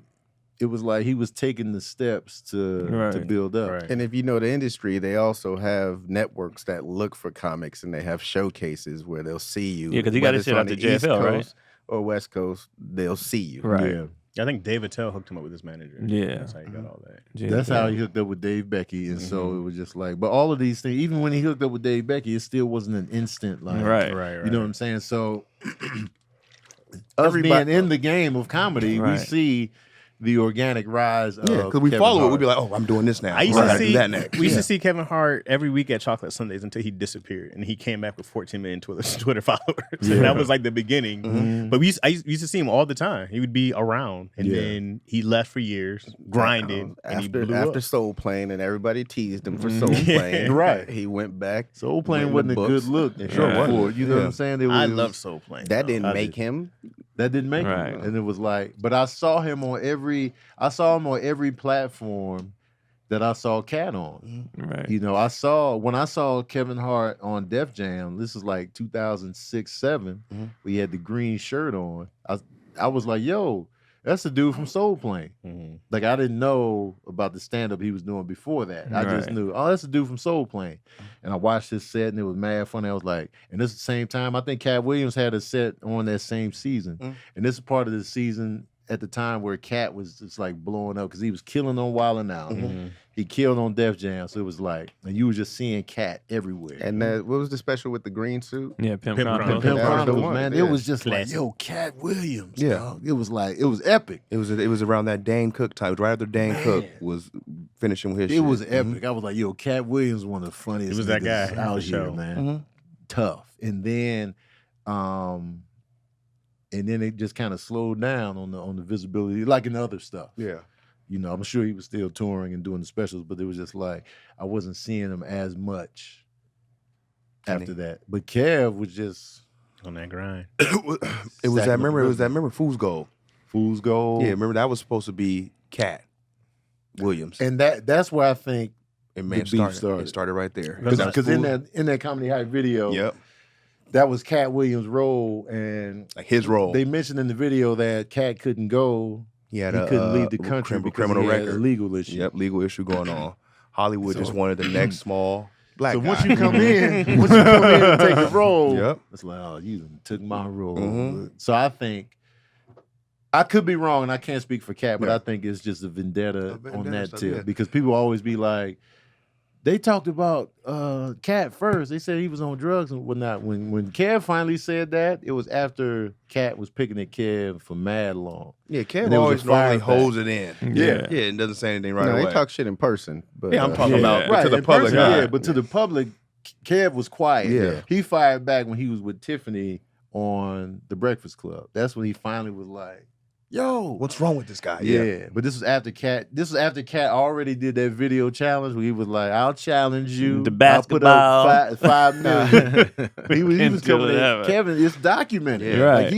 it was like he was taking the steps to build up. Right. And if you know the industry, they also have networks that look for comics, and they have showcases where they'll see you. Yeah, because you got to sit out the East JFL, right? Coast or West Coast, they'll see you. Right. Yeah. I think David Tell hooked him up with his manager. Yeah. That's how he got all that. That's how he hooked up with Dave Becky, and so it was just like. But all of these things, even when he hooked up with Dave Becky, it still wasn't an instant like. Right. You know what I'm saying? So, us being in the game of comedy, we see the organic rise of because we Kevin follow Hart. it. We'd be like, oh, I'm doing this now. I used to see do that next. We used to see Kevin Hart every week at Chocolate Sundays until he disappeared, and he came back with 14 million Twitter followers. And that was like the beginning. But I used to see him all the time. He would be around, and then he left for years, grinded, and he blew after up. Soul Plane, and everybody teased him for Soul Plane. Right. He went back. Soul Plane went in wasn't the a books. good look. Sure for wasn't. it, you know what I'm saying? I love Soul Plane. That though. didn't make him. That didn't make Right. him. And it was like, but I saw him on every platform that I saw Katt on. Right. You know, when I saw Kevin Hart on Def Jam, this is like 2006-07, we had the green shirt on. I was like, yo, that's the dude from Soul Plane. Like, I didn't know about the stand-up he was doing before that. I just knew, oh, that's the dude from Soul Plane. And I watched his set, and it was mad funny. I was like, and this is the same time, I think Katt Williams had a set on that same season. And this is part of the season at the time where Katt was just like blowing up because he was killing on Wild 'N Out. He killed on Def Jam. So it was like, and you was just seeing Katt everywhere. And what was the special with the green suit? Yeah, Pimp Pimp Chronicles. Pimp That was the Chronicles, one, man. yeah. It was just Classic. like, yo, Katt Williams. Yeah. Dog. It was like, it was epic. It was around that Dane Cook time. It was right after Dane Cook was finishing with his It shit. was epic. I was like, yo, Katt Williams, one of the funniest. It was that niggas guy, out for here, sure. man. Tough. And then it just kind of slowed down on the visibility, like in other stuff. Yeah. You know, I'm sure he was still touring and doing the specials, but it was just like I wasn't seeing him as much after that. But Kev was just On that grind. It was that. Remember Fool's Gold. Fool's Gold. Yeah, remember that was supposed to be Katt Williams. And that's where I think And the man, beef it started right there. because in that comedy hype video, Yep. that was Katt Williams' role, and Like his role. they mentioned in the video that Katt couldn't go. He had couldn't leave the country because criminal he had record. a legal issue. Yep, legal issue going on. Hollywood just wanted the next small black So guy. once you come in and take the role, Yep. it's like, oh, you done took my role. Mhm. So I think I could be wrong, and I can't speak for Katt, but I think it's just a vendetta on that stuff, tip yeah. because people always be like, they talked about Katt first. They said he was on drugs and whatnot. When Kev finally said that, it was after Katt was picking at Kev for mad long. Yeah, And Kev there was always a fire normally back. holds it in. Yeah. Yeah, and doesn't say anything right No, away. they talk shit in person. But, Yeah, I'm talking about Right, to the in public person, eye. yeah, but to the public, Kev was quiet. Yeah. He fired back when he was with Tiffany on The Breakfast Club. That's when he finally was like, yo, What's wrong with this guy? yeah. But this was after Katt. This was after Katt already did that video challenge where he was like, "I'll challenge you. The I'll put up basketball. $5 million." he was Until coming it at happened. Kevin. It's documented. Yeah. Right. Like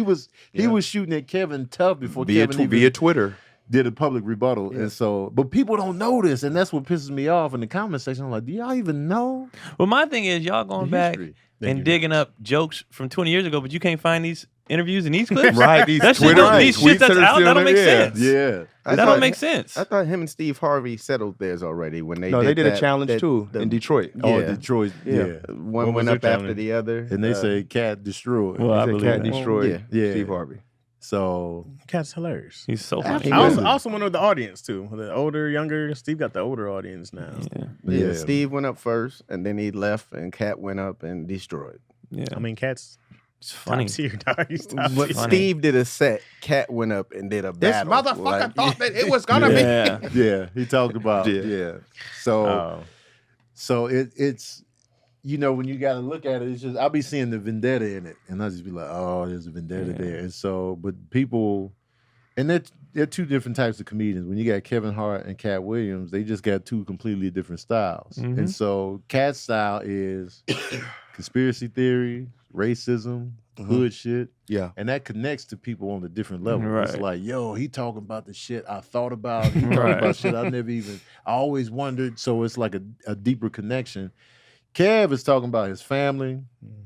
he was shooting at Kevin tough before Via Kevin Twitter. did a public rebuttal, and so, but people don't know this, and that's what pisses me off in the comment section. I'm like, do y'all even know? Well, my thing is, y'all going back and digging up jokes from 20 years ago, but you can't find these interviews in these clips, Right? These that shit Twitter, don't, these shit that's out, that don't make sense. Yeah, That don't make sense. I thought him and Steve Harvey settled theirs already when they they did that, a challenge too in Detroit. Oh, Detroit, One went up after the other, and they say Katt destroyed. Well, I They believe said Katt that. destroyed Yeah. Steve Harvey. So Katt's hilarious. He's so funny. I also went with the audience too. The older, younger. Steve got the older audience now. yeah, Steve went up first, and then he left, and Katt went up and destroyed. Yeah. I mean, Katt's It's funny. top tier, dog. He's top When tier. Steve did a set, Katt went up and did a This battle. motherfucker thought that it was gonna be. Yeah. yeah, he talked about Yeah. So so it's when you got to look at it, it's just I'll be seeing the vendetta in it, and I'll just be like, oh, there's a vendetta there, and so but people, and they're two different types of comedians. When you got Kevin Hart and Katt Williams, they just got two completely different styles, and so Katt's style is conspiracy theory, racism, hood shit. Yeah. And that connects to people on a different level. It's Right. like, yo, he talking about the shit I thought about. He talking about shit I never even, I always wondered. So it's like a deeper connection. Kev is talking about his family,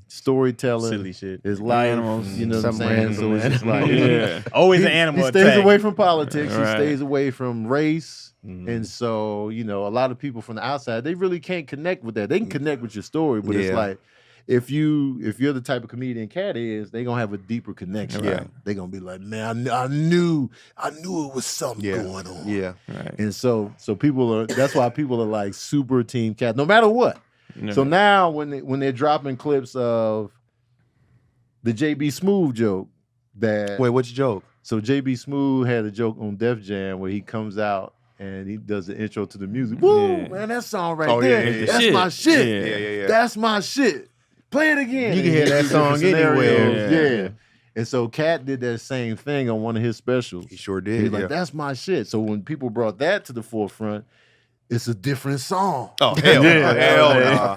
storytelling, Silly shit. his life, Animals. you know what I'm Some saying? So it's just like, Yeah. Always an animal. he stays attack. away from politics. Right. He stays away from race. And so, a lot of people from the outside, they really can't connect with that. They can connect with your story, but it's like, if you're the type of comedian Katt is, they gonna have a deeper connection. Yeah. They gonna be like, man, I knew it was something going on. Yeah. Right. And so that's why people are like super team Katt, no matter what. No. So now when they're dropping clips of the JB Smooth joke that Wait, which joke? so JB Smooth had a joke on Def Jam where he comes out and he does the intro to the music. Woo, Yeah. man, that song right Oh, yeah, there. yeah, yeah. That's Shit. my shit. Yeah. That's my shit. Play it again. You can hear that song anywhere. Yeah. And so Katt did that same thing on one of his specials. He sure He did. was like, that's my shit. So when people brought that to the forefront, it's a different song. Oh, hell no. Hell nah.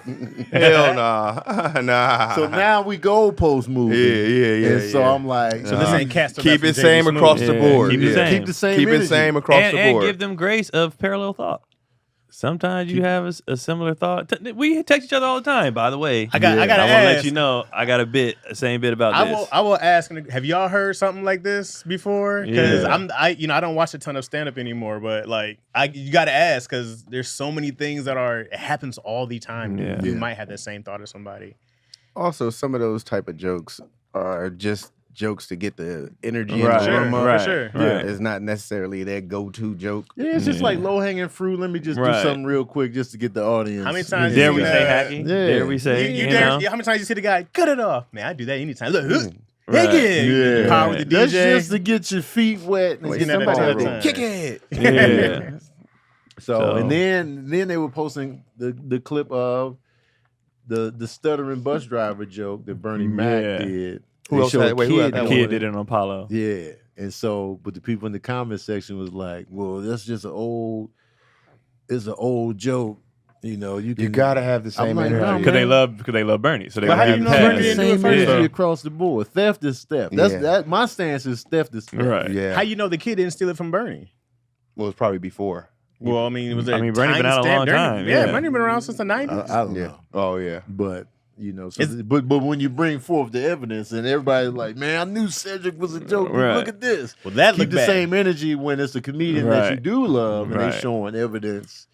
Hell nah. Nah. So now we goalpost moving. Yeah. And so I'm like, So this ain't Cast. keep it same across the Yeah, board. keep it same. keep the same Keep it energy. same across the And board. give them grace of parallel thought. Sometimes you have a similar thought. We text each other all the time, by the way. I gotta I want to ask. let you know I got a same bit about this. I will ask. Have y'all heard something like this before? Because Yeah. I don't watch a ton of stand up anymore, but like you got to ask because there's so many things that it happens all the time. Yeah. You might have that same thought of somebody. Also, some of those type of jokes are just jokes to get the energy Right, in the room up. for sure. Right. It's not necessarily their go-to joke. Yeah, it's just like low-hanging fruit. Let me just do Right. something real quick just to get the audience. How many times Dare you we see say that? hacky? Yeah. Dare we say, You you dare, know? how many times you see the guy cut it off? Man, I do that anytime. Look, Right. take it. Yeah. Power with the That's DJ. just to get your feet wet and Wait, get somebody somebody all to the kick time. it. Yeah. So and then they were posting the clip of the stuttering bus driver joke that Bernie Mac Yeah. did. Who They else showed had- wait, who had Kid that The one? kid did it on Apollo. Yeah. And so, but the people in the comment section was like, well, that's just it's an old joke. You gotta have the same like, energy. no, Because man. they love Bernie. So they But want how to do you have know the Bernie past. didn't do it same first, energy though? across the board. Theft is theft. Yeah. My stance is theft is theft. Right. Yeah. How you know the kid didn't steal it from Bernie? Well, it's probably before. Well, I mean, it was. I mean, Bernie been out a long time, Yeah, yeah. Bernie been around since the '90s. I don't Yeah. know. Oh, yeah. But but when you bring forth the evidence and everybody's like, man, I knew Cedric was a joke. Right. Look at this. Well, that Keep looked the bad. same energy when it's a comedian that you Right. do love and Right. they showing evidence.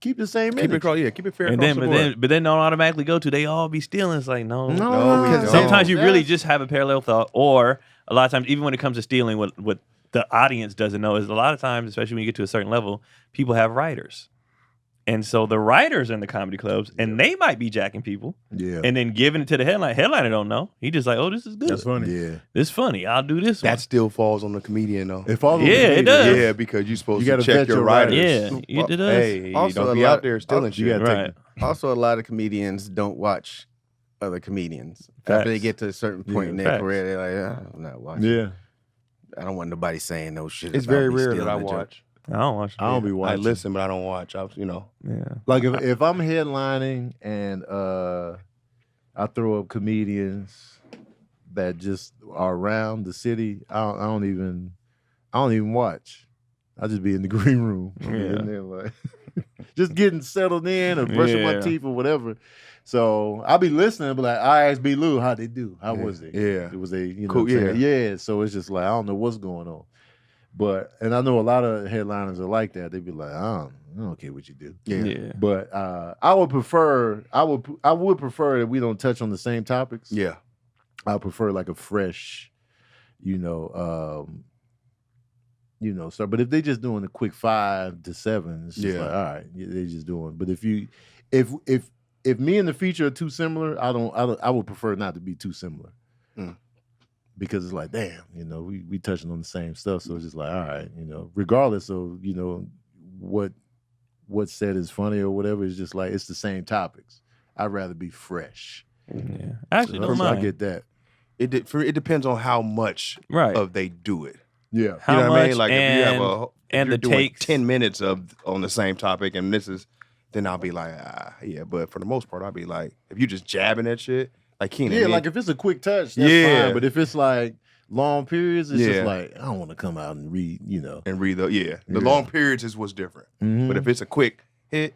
Keep the same Keep energy. it across. Yeah, keep it fair And across then, the board. but then don't automatically go to they all be stealing. It's like no. No, we don't. Sometimes you really That's- just have a parallel thought, or a lot of times, even when it comes to stealing, what the audience doesn't know is a lot of times, especially when you get to a certain level, people have writers. And so the writers are in the comedy clubs, and they might be jacking people, Yeah. and then giving it to the headliner. Headliner don't know. He just like, oh, this is good. That's funny. Yeah. This is funny. I'll do this That one. still falls on the comedian, though. If all Yeah, it does. Yeah, because you're supposed You to gotta check vet your your writers. Yeah, it does. Hey, Also, don't be a lot- out there stealing you shit. gotta Right. Also, a lot of comedians don't watch other comedians. Facts. After they get to a certain point in their Facts. career, they're like, I'm not watching. Yeah. I don't want nobody saying no shit. It's about very me rare that stealing I a joke. watch. I don't watch. I don't be I watching. listen, but I don't watch. Yeah. Like if I'm headlining and I throw up comedians that just are around the city, I don't even watch. I just be in the green room. I'll be in there like just getting settled in or brushing my teeth or whatever. So I'll be listening, but like I ask B. Lou, how'd they do? How was they? Yeah. Was they, you know, Cool, what I'm saying? Yeah. So it's just like I don't know what's going on. But and I know a lot of headliners are like that. They be like, I don't care what you do. Yeah. But I would prefer that we don't touch on the same topics. Yeah. I prefer like a fresh, so but if they just doing a quick 5 to 7, it's just like, all right, they just doing. But if me and the feature are too similar, I would prefer not to be too similar. Because it's like, damn, we touching on the same stuff. So it's just like, all right, regardless of, what said is funny or whatever, it's just like, it's the same topics. I'd rather be fresh. Yeah. Actually, don't mind. I get that. It depends on how much of they do it. Yeah. How you know what I much mean? Like if you have if you're doing takes 10 minutes on the same topic and then I'll be like, yeah. But for the most part, I'll be like, if you just jabbing that shit, like Kenan. Yeah, like if it's a quick touch, that's fine. But if it's like long periods, it's just like, I don't want to come out and read, And read the long periods is what's different. But if it's a quick hit,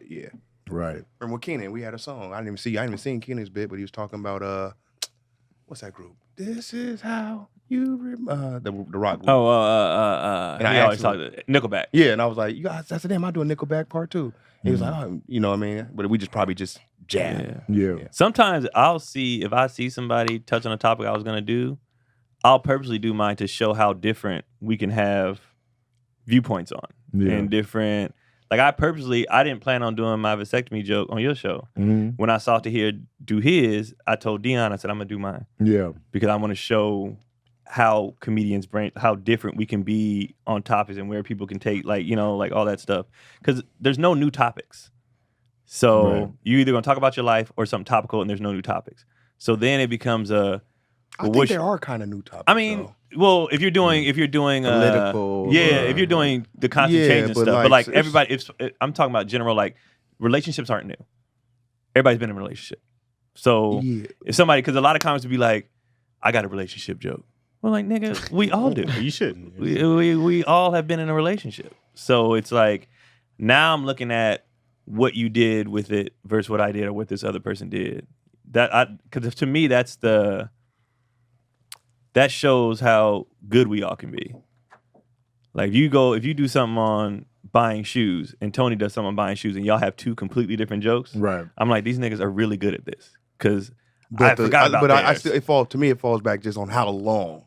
Right. Remember with Kenan, we had a song. I didn't even seen Kenan's bit, but he was talking about what's that group? This is how you the rock group. And I always talk Nickelback. Yeah, and I was like, you guys, I said, damn, I do a Nickelback part too. He was like, oh, you know what I mean? But we just probably just jab. Yeah. Sometimes if I see somebody touch on a topic I was gonna do, I'll purposely do mine to show how different we can have viewpoints on. And different. Like I didn't plan on doing my vasectomy joke on your show. When I saw Tahir do his, I told Dion, I said, I'm gonna do mine. Yeah. Because I want to show how comedians how different we can be on topics and where people can take like all that stuff. Because there's no new topics. So you're either gonna talk about your life or something topical, and there's no new topics. So then it becomes I think there are kind of new topics. I mean, well, if you're doing political, if you're doing the constant change and stuff, but like everybody, I'm talking about general, like relationships aren't new. Everybody's been in a relationship. So if somebody, because a lot of comments would be like, I got a relationship joke. Well, like nigga, we all do. You shouldn't. We all have been in a relationship. So it's like now I'm looking at what you did with it versus what I did or what this other person did. Because to me that shows how good we all can be. Like if you do something on buying shoes and Tony does something on buying shoes and y'all have two completely different jokes, right? I'm like, these niggas are really good at this because I forgot about But to me it falls back just on how long.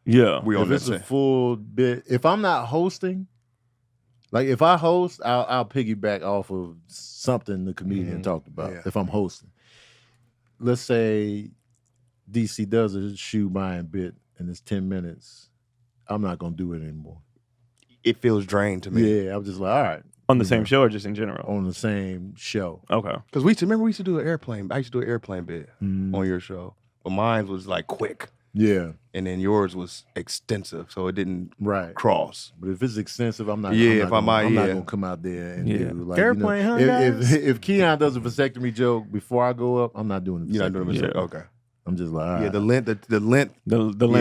Yeah, we on if it's a full bit. If I'm not hosting, like if I host, I'll piggyback off of something the comedian talked about. Yeah. If I'm hosting, let's say DC does a shoe buying bit and it's 10 minutes, I'm not gonna do it anymore. It feels drained to me. Yeah, I'm just like, all right. On the same show or just in general? On the same show. Okay. Because we used to do an airplane. I used to do an airplane bit on your show, but mine was like quick. Yeah. And then yours was extensive, so it didn't cross. But if it's extensive, I'm not. I'm not gonna come out there and do like airplane. If Keon does a vasectomy joke before I go up, I'm not doing it. You're not doing it. Okay. I'm just like, all right. the length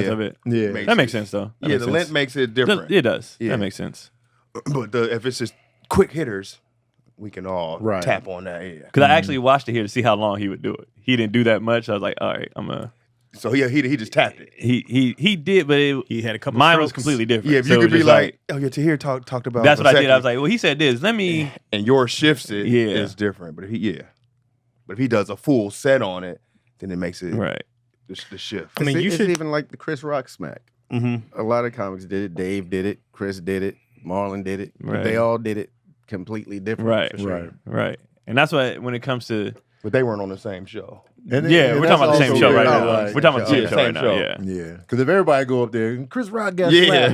of it. Yeah, that makes sense though. The length makes it different. It does. Yeah. That makes sense. But if it's just quick hitters, we can all tap on that. Yeah. Because I actually watched it here to see how long he would do it. He didn't do that much. I was like, all right, I'm a. So yeah, he just tapped it. He did, but he had a couple. Mine strokes. was completely different. Yeah, if you could be like, oh yeah, Tahir talked about. That's what I did. I was like, well, he said this. Let me. And yours shifts it. Yeah, it's different. But if he does a full set on it, then it makes it the shift. I mean, it's even like the Chris Rock smack. Mm-hmm. A lot of comics did it. Dave did it. Chris did it. Marlon did it. Right. They all did it completely different. Right. And that's why when it comes to. But they weren't on the same show. We're talking about the same show right now. We're talking about the same show right now. Yeah. Because if everybody go up there and Chris Rock got slapped,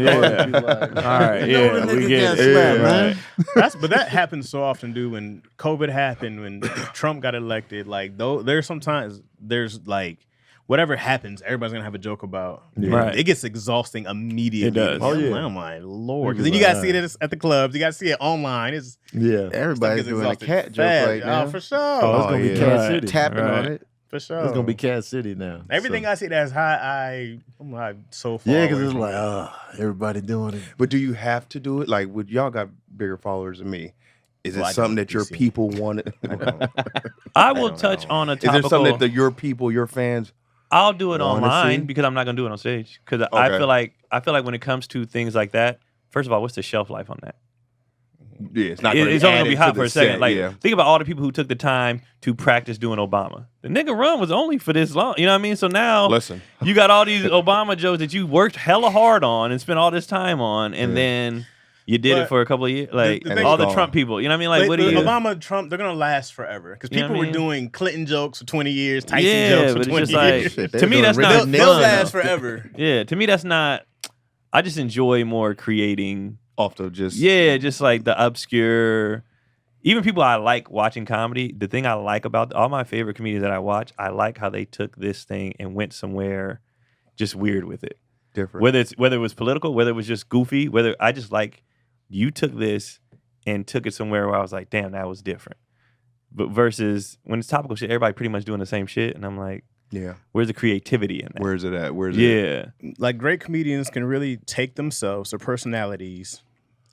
like, all right, we get it. Man. But that happens so often, dude. When COVID happened, when Trump got elected, like there's like whatever happens, everybody's gonna have a joke about. Yeah. Right. It gets exhausting immediately. It does. Oh yeah. Oh my lord! Because then you gotta see it at the clubs. You gotta see it online. Everybody's doing a cat joke right now. Oh, for sure. Oh, it's gonna be Cat City. Tapping on it. For sure. It's gonna be Cat City now. Everything so. I see that's high, I'm like so far. Yeah, because away it's from like, it. everybody doing it. But do you have to do it? Like, would y'all got bigger followers than me? Is it Well, I something don't that your PC. people want? I will touch on a Is there topical. something that your people, your fans? I'll do it wanna online see? because I'm not gonna do it on stage. Because I Okay. feel like when it comes to things like that, first of all, what's the shelf life on that? Yeah, it's not. It's only gonna be hot hot for a second. Like, think about all the people who took the time to practice doing Obama. The nigga run was only for this long. You know what I mean? So now, Listen, you got all these Obama jokes that you worked hella hard on and spent all this time on, and then you did it But for a couple of years. Like the thing- all the gone. Trump people. You know what I mean? Like, what do you? Obama, Trump, they're gonna last forever because You know people what I were mean? doing Clinton jokes for 20 years, Tyson Yeah, jokes but for it's 20 just like years. Shit, to me that's not They'll fun. last forever. Yeah, to me that's not. I just enjoy more creating. off the just Just like the obscure. Even people I like watching comedy, the thing I like about all my favorite comedians that I watch, I like how they took this thing and went somewhere just weird with it. different. Whether it was political, whether it was just goofy, whether I just like you took this and took it somewhere where I was like, damn, that was different. But versus when it's topical shit, everybody pretty much doing the same shit, and I'm like, Yeah, where's the creativity in that? where's it at? Where's it? Yeah, Like great comedians can really take themselves, their personalities,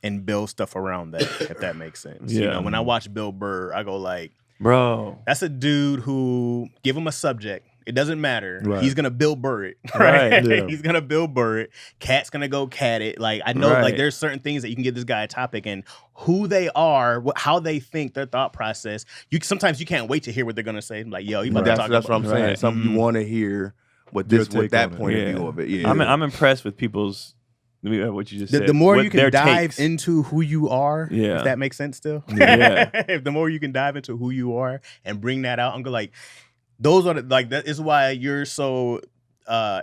and build stuff around that. If that makes sense. You Yeah. know, when I watch Bill Burr, I go like, bro. that's a dude who give him a subject. It doesn't matter. Right. He's gonna Bill Burr it. Right. Right. Yeah. He's gonna Bill Burr it. Cat's gonna go cat it. Like I know, Right. like there's certain things that you can give this guy a topic and who they are, how they think, their thought process. Sometimes you can't wait to hear what they're gonna say. Like, yo, you about to talk That's what about. I'm saying. Right. Something you want to hear. With Your this, with take that on it. point Yeah. of view of it. Yeah, I'm impressed with people's what you just said. The more what you their can dive takes. into who you are, Yeah. if that makes sense still. Yeah. If the more you can dive into who you are and bring that out, I'm going like, those are that is why you're so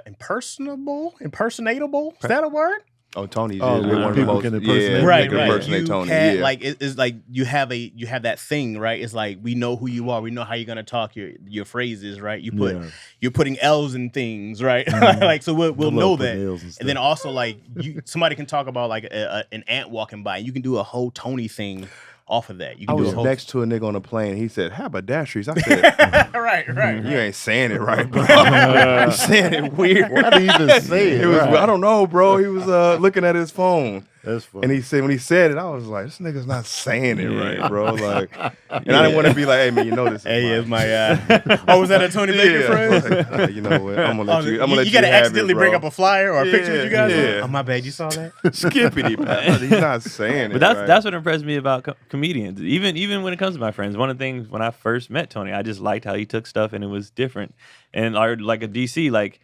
impersonatable. Is that a word? Oh, Tony's Oh, yeah, when one of the people most, can impersonate. yeah, Right, they can right. impersonate You Tony. can't, Yeah. like it's like you have that thing, right? It's like we know who you are, we know how you're gonna talk your phrases, right? You're putting L's in things, right? Like so we'll know that. And then also like somebody can talk about like an ant walking by, and you can do a whole Tony thing off of that. You I can do was a whole next to a nigga on a plane. He said, haberdasheries. I said, right. you ain't saying it right, bro. You're saying it weird. Why do you even say it? It was, Right. I don't know, bro. He was looking at his phone. That's funny. And he said, when he said it, I was like, this nigga's not saying it right, bro. Like, and I didn't want to be like, hey, man, you know this is Hey, mine. it's my oh, was that a Tony Baker phrase? Like, you know what? I'm gonna let you. I'm gonna let you gotta have accidentally it, bro. bring up a flyer or a picture of you guys. Yeah. Oh my bad, you saw that? Skippity, man. He's not saying it. But right. that's what impressed me about comedians. Even when it comes to my friends, one of the things when I first met Tony, I just liked how he took stuff and it was different. And like a DC, like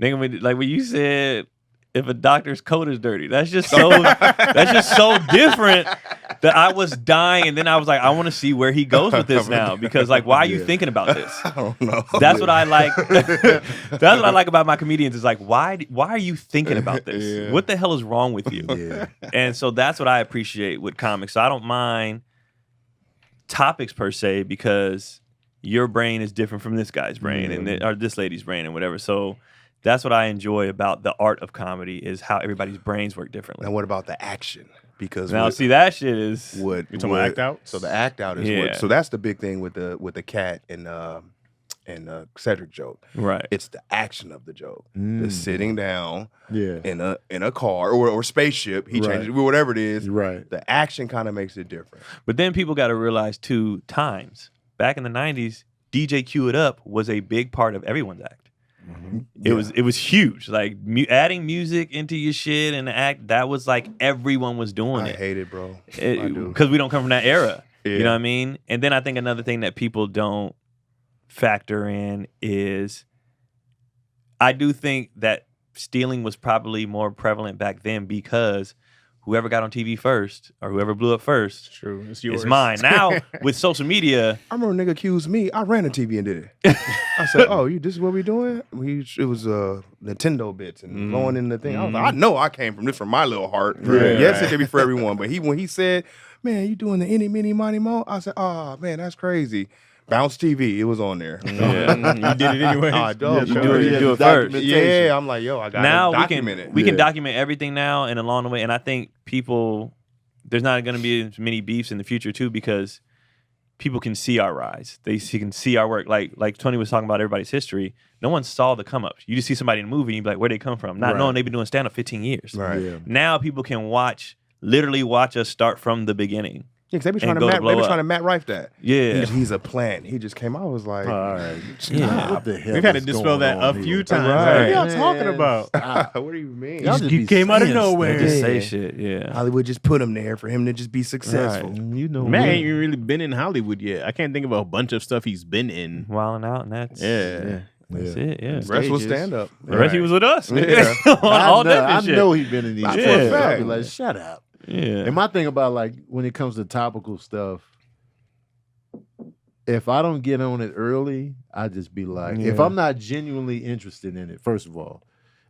nigga, like when you said if a doctor's coat is dirty, that's just so different that I was dying. And then I was like, I want to see where he goes with this now because like, why are you thinking about this? I don't know. That's what I like. That's what I like about my comedians is like, why are you thinking about this? Yeah. What the hell is wrong with you? Yeah. And so that's what I appreciate with comics. So I don't mind topics per se because your brain is different from this guy's brain or this lady's brain and whatever. So that's what I enjoy about the art of comedy is how everybody's brains work differently. Now, what about the action? Because Now, see, that shit is what You talking about act out? So the act out is Yeah. what. So that's the big thing with the cat and Cedric joke. right. It's the action of the joke. The sitting down Yeah. in a car or spaceship. He Right. changes whatever it is. Right. The action kind of makes it different. But then people got to realize too, times. Back in the 90s, DJ Cue It Up was a big part of everyone's act. It was huge. Like adding music into your shit and the act, that was like everyone was doing I it. hate it, bro. I do. Because we don't come from that era. Yeah. You know what I mean? And then I think another thing that people don't factor in is I do think that stealing was probably more prevalent back then because whoever got on TV first or whoever blew up first True. It's yours. is mine. Now with social media, I remember a nigga accused me. I ran the TV and did it. I said, "Oh, this is what we doing?" It was Nintendo bits and blowing in the thing. I was like, "I know I came from this from my little heart." Right. Yes, it could be for everyone, but when he said, "Man, you doing the any, mini, money, mo?" I said, "Oh man, that's crazy." Bounce TV, it was on there. You did it anyway. I don't. you do it first. Yeah, I'm like, yo, I got now to document it. we can document everything now and along the way. And I think there's not going to be as many beefs in the future too because people can see our rise. They can see our work. Like Tony was talking about everybody's history. No one saw the come ups. You just see somebody in a movie and you be like, where'd they come from? Not knowing they've been doing stand up 15 years. Right. Yeah. Now people can literally watch us start from the beginning. Yeah, because they be trying And to go to blow up. Matt Rife that. Yeah. He's a plant. He just came out. I was like, All right. Yeah. What the hell We've had to is dispel going that a on few here? times. Right. What are y'all Man, talking about? stop. what do you mean? Y'all just You be came out of saying nowhere. They just say Yeah. shit. Yeah. Hollywood just put him there for him to just be successful. stuff. You know, Man ain't even really been in Hollywood yet. I can't think of a bunch of stuff he's been in. Wilding out, and that's Yeah. That's it. Yeah. The rest was Stages. stand up. The rest he was with us. Yeah. All different I shit. know he been in these. That's for a shows. I'll fact. be like, shut up. Yeah. And my thing about like when it comes to topical stuff, if I don't get on it early, I just be like, if I'm not genuinely interested in it, first of all,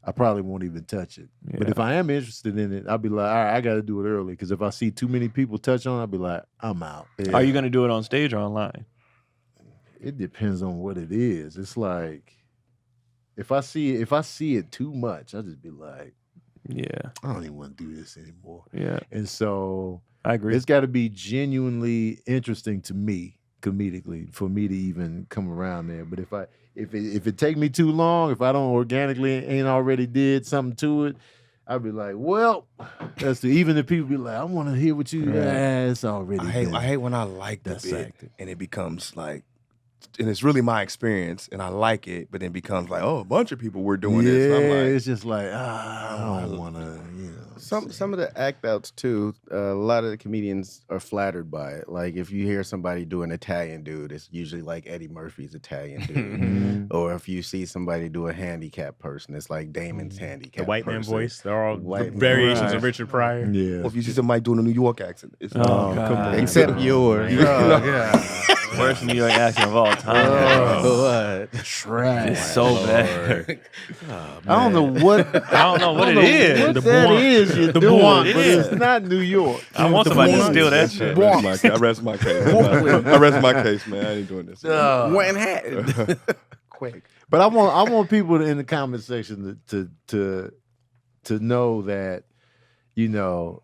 I probably won't even touch it. But if I am interested in it, I'll be like, all right, I got to do it early. Because if I see too many people touch on it, I'll be like, I'm out. Are you gonna do it on stage or online? It depends on what it is. It's like if I see it too much, I just be like, Yeah. I don't even want to do this anymore. Yeah. And so I agree. it's got to be genuinely interesting to me comedically for me to even come around there. But if it take me too long, if I don't organically ain't already did something to it, I'd be like, well, even if people be like, I want to hear what you. It's already. I hate when I like the bit and it becomes like, and it's really my experience and I like it, but then it becomes like, oh, a bunch of people were doing this. And I'm like, it's just like I don't want to. Some of the act outs too. A lot of the comedians are flattered by it. Like if you hear somebody do an Italian dude, it's usually like Eddie Murphy's Italian dude. Or if you see somebody do a handicapped person, it's like Damon's handicapped. The white man person. voice. They're all White man. variations Right. of Richard Pryor. Yeah. or if you see somebody doing a New York accent, it's Oh, come on. Except yours. Worst New York accent of all time. What? Trash. It's so bad. I don't know what. I don't know what it is. What The that Bronx. is you're The doing, Bronx. but Yeah. it's not New York. I want somebody to steal that shit. I rest my case. I rest my case, man. I ain't doing this. Manhattan. Quick. But I want people in the comment section to know that, you know,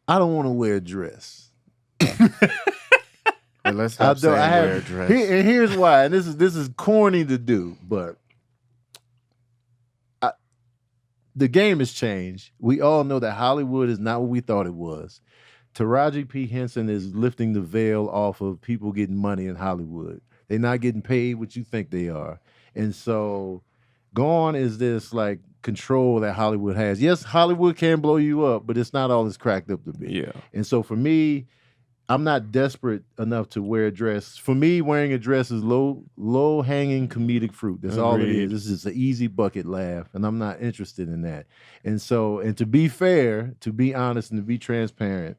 I don't want to wear a dress. But let's stop saying wear a dress. And here's why. And this is corny to do, but the game has changed. We all know that Hollywood is not what we thought it was. Taraji P. Henson is lifting the veil off of people getting money in Hollywood. They're not getting paid what you think they are. And so gone is this like control that Hollywood has. Yes, Hollywood can blow you up, but it's not all it's cracked up to be. Yeah. And so for me, I'm not desperate enough to wear a dress. For me, wearing a dress is low hanging comedic fruit. That's all it is. This is an easy bucket laugh, and I'm not interested in that. And so, and to be fair, to be honest, and to be transparent,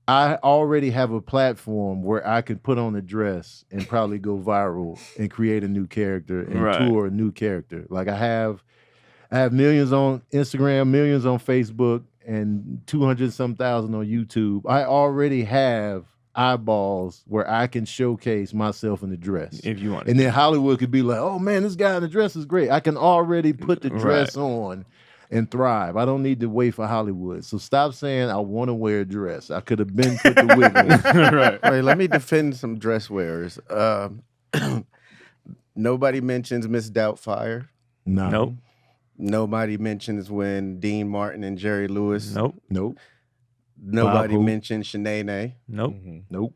I already have a platform where I can put on a dress and probably go viral and create a new character and tour a new character. Like I have millions on Instagram, millions on Facebook, and 200-some thousand on YouTube. I already have eyeballs where I can showcase myself in the dress. If you want. And then Hollywood could be like, oh man, this guy in the dress is great. I can already put the dress on and thrive. I don't need to wait for Hollywood. So stop saying I want to wear a dress. I could have been put the wig on. Right. Wait, let me defend some dress wearers. Nobody mentions Miss Doubtfire. No. Nope. Nobody mentions when Dean Martin and Jerry Lewis. Nope. Nope. Nobody Bob Hope. mentions Shanae. Nope. Nope.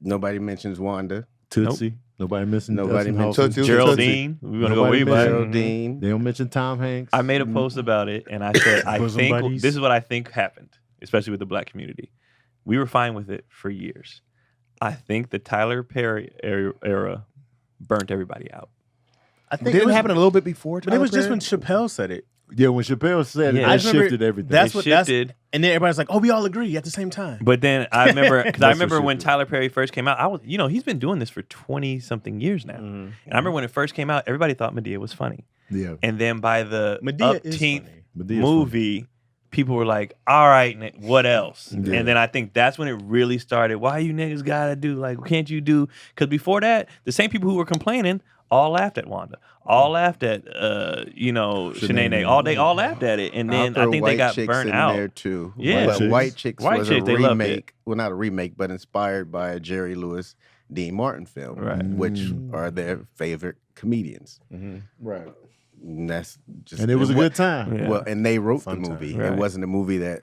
Nobody mentions Wanda. Tootsie. Nobody missing. Nobody mentions Tootsie. Geraldine. We want to go Nobody way back. Geraldine. They don't mention Tom Hanks. I made a post about it, and I said, I Bosom think buddies. this is what I think happened, especially with the black community. We were fine with it for years. I think the Tyler Perry era burnt everybody out. I think Did it happen a little bit before? But it was Tyler just when Perry? Chappelle said it. Yeah, when Chappelle said it, Yeah. that I just remember shifted everything. That's It what shifted. and then everybody's like, "Oh, we all agree at the same time." But then I remember, because I That's remember what when shifted. Tyler Perry first came out, I was, he's been doing this for 20-something years now. And I remember when it first came out, everybody thought Medea was funny. Yeah. And then by the Medea is 18th funny. Medea's movie, people were like, all right, what else? Yeah. And then I think that's when it really started. Why you niggas gotta do, like, can't you do? Because before that, the same people who were complaining all laughed at Wanda, all laughed at Shanae. All laughed at it, and then I think they got burnt out there too. Yeah. But White Chicks was a they loved it. remake. Well, not a remake, but inspired by a Jerry Lewis, Dean Martin film, Right. which are their favorite comedians. Right. And that's just And it was a good time. Yeah. Well, and they wrote Fun the time. movie. Right. It wasn't a movie that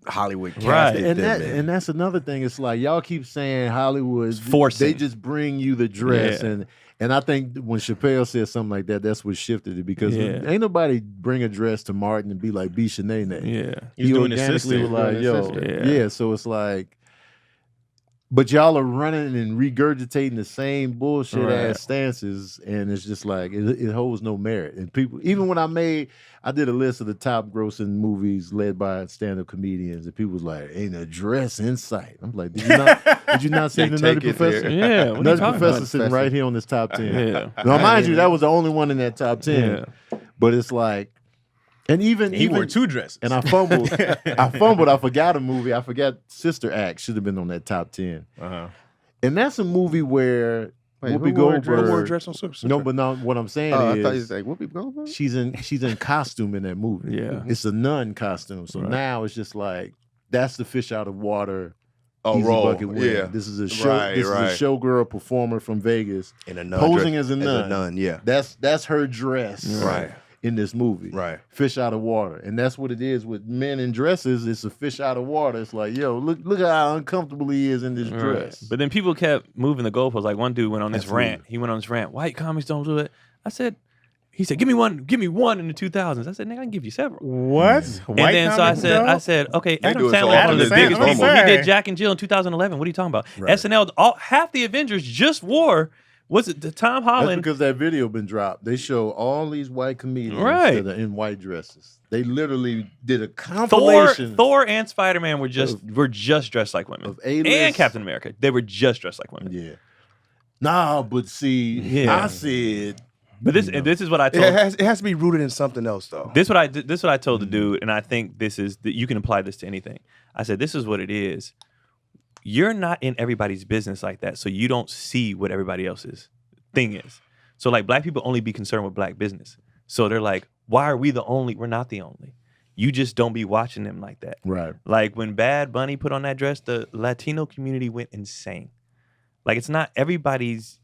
Hollywood Right. casted them in. And that's another thing. It's like y'all keep saying Hollywood forcing. They just bring you the dress, Yeah. and I think when Chappelle said something like that, that's what shifted it because ain't nobody bring a dress to Martin and be like be Shanae. Yeah. He's He doing organically assistant. was like, Doing yo, assistant. Yeah. so it's like, but y'all are running and regurgitating the same bullshit Right. ass stances, and it's just like it holds no merit. And people, even when I did a list of the top grossing movies led by stand-up comedians, and people was like, "Ain't a dress in sight." I'm like, did you not see the Nutty Professor? Yeah. What are you Nutty talking Professor about? sitting right here on this top 10. Yeah. Now, mind you, that was the only one in that top 10. Yeah. But it's like, and even He wore 2 dresses. and I fumbled. I forgot a movie. I forgot Sister Act should have been on that top 10. Uh-huh. And that's a movie where Wait, Whoopi who wore a dress? Goldberg. Who wore a dress on Super? No, but no. What I'm saying Oh, I thought you is was like Whoopi Goldberg. she's in costume in that movie. Yeah. It's a nun costume. So Right. now it's just like that's the fish out of water. Oh, easy roll. bucket win. Yeah. This is a show. Right, this right. is a showgirl performer from Vegas In a nun posing dress- as a nun. Yeah. That's her dress. Right. In this movie. Right. Fish out of water. And that's what it is with men in dresses. It's a fish out of water. It's like, yo, look how uncomfortable he is in this dress. But then people kept moving the goalposts. Like one dude went on this Absolutely. rant. He went on this rant. White comics don't do it. He said, give me one in the 2000s. I said, nigga, I can give you several. What? And then so I said, okay, They Adam do it for Sandler is one of the Adam biggest Sandler. people. He Sorry. did Jack and Jill in 2011. What are you talking about? SNL, half the Avengers just wore, was it the Tom That's Holland? because that video been dropped. They show all these white comedians Right. that are in white dresses. They literally did a compilation Thor and Spider-Man were just dressed like women. of A-list. And Captain America. They were just dressed like women. Yeah. Nah, but see, Yeah. I said But this is what I It told has to be rooted in something else, though. This what I told the dude, and I think this is that you can apply this to anything. I said, this is what it is. You're not in everybody's business like that, so you don't see what everybody else's thing is. So like black people only be concerned with black business. So they're like, why are we the only? We're not the only. You just don't be watching them like that. right. Like when Bad Bunny put on that dress, the Latino community went insane. Like it's not everybody's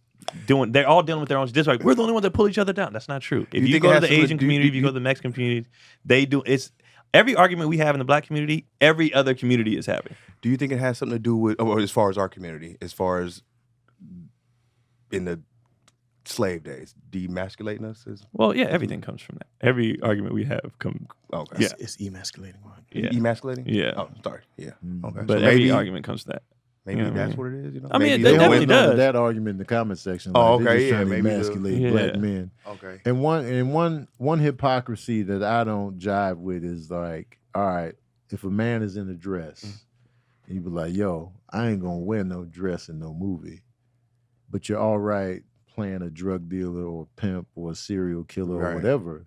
doing. They're all dealing with their own. Just like we're the only ones that pull each other down. That's not true. If You you think go it to has the something Asian to do- community, if you go to the Mexican community, they do. It's every argument we have in the black community. Every other community is having. Do you think it has something to do with, or as far as our community, as far as in the slave days, demasculating us? Well, yeah, everything comes from that. Every argument we have come. Okay. Yeah. It's emasculating one. Yeah. Emasculating? Yeah. Oh, sorry. Yeah. Okay. But So every argument comes to that. maybe you know what I that's mean? what it is. You know. I mean, Maybe they they'll definitely win. does. That argument in the comment section. Oh, like, they're okay, just yeah, trying to maybe the- emasculate Yeah. black men. Okay. And one hypocrisy that I don't jive with is like, all right, if a man is in a dress, and you be like, yo, I ain't gonna wear no dress in no movie, but you're all right playing a drug dealer or a pimp or a serial killer or Right. whatever.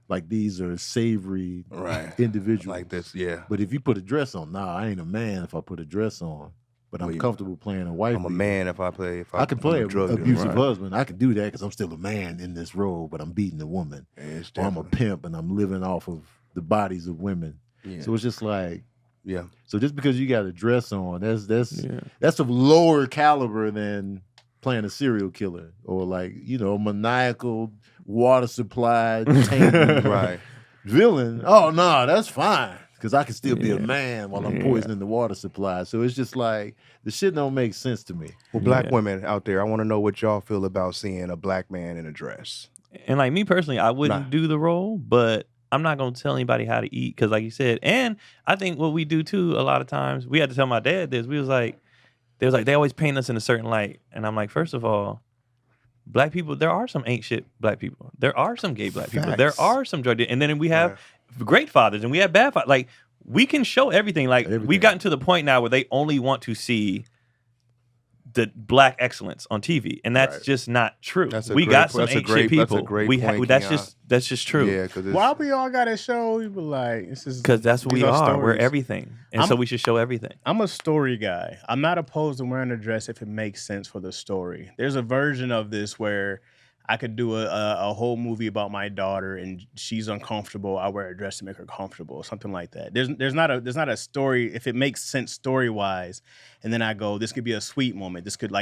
Like these are savory Right. individuals. Like this. Yeah. But if you put a dress on, I ain't a man if I put a dress on. But I'm Well, you- comfortable playing a wife. I'm a beater. man if I play. If I can play I'm a an drug dealer. abusive Right. husband. I can do that because I'm still a man in this role, but I'm beating a woman. Yeah, it's Or I'm a definitely- pimp and I'm living off of the bodies of women. Yeah. So it's just like, Yeah. so just because you got a dress on, Yeah. that's of lower caliber than playing a serial killer or like, maniacal water supply tank Right. villain. Oh no, that's fine. Because I can still be a Yeah. man while I'm Yeah. poisoning the water supply. So it's just like the shit don't make sense to me. Well, black Yeah. women out there, I want to know what y'all feel about seeing a black man in a dress. And like me personally, I wouldn't Nah. do the role, but I'm not gonna tell anybody how to eat because, like you said, and I think what we do too a lot of times, we had to tell my dad this. They always paint us in a certain light, and I'm like, first of all, black people, there are some ain't shit black people. There are some gay black people. There Facts. are some drug dealers, and then we have great fathers and we have bad fathers. Like we can show everything. Like Everything. we've gotten to the point now where they only want to see the black excellence on TV, and that's Right. just not true. That's a We great got po- some that's a ain't great- shit that's a people. great We point, that's Keon. just true. Yeah, because Why we all got to show? You be like, this is Because that's what these we are. We're stories. everything, and so we should show everything. I'm a story guy. I'm not opposed to wearing a dress if it makes sense for the story. There's a version of this where I could do a whole movie about my daughter and she's uncomfortable. I wear a dress to make her comfortable, or something like that. There's not a story if it makes sense story wise, and then I go, this could be a sweet moment. This could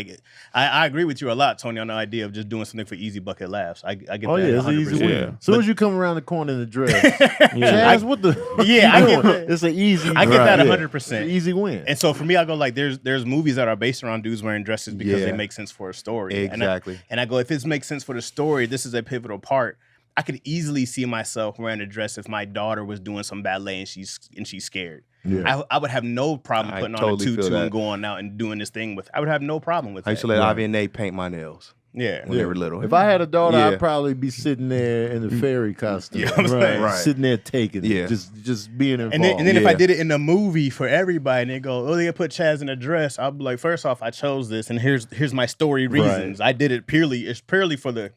I agree with you a lot, Tony, on the idea of just doing something for easy bucket laughs. I get that. It's an easy win. As soon as you come around the corner in the dress, Chaz, what the? Yeah, I get that. It's an easy. I get that 100%. It's an easy win. And so for me, I go like, there's movies that are based around dudes wearing dresses because they make sense for a story. Exactly. And I go, if it makes sense for the story, this is a pivotal part. I could easily see myself wearing a dress if my daughter was doing some ballet and she's scared. Yeah. I would have no problem putting on a tutu and going out and doing this thing with. I would have no problem with that. I used to let Ivy and Nate paint my nails. Yeah. When they were little. If I had a daughter, I'd probably be sitting there in the fairy costume. Yeah, I'm saying. Right. Sitting there taking it. Just being involved. And then if I did it in a movie for everybody and they go, oh, they put Chaz in a dress, I'll be like, first off, I chose this and here's my story reasons. I did it purely for the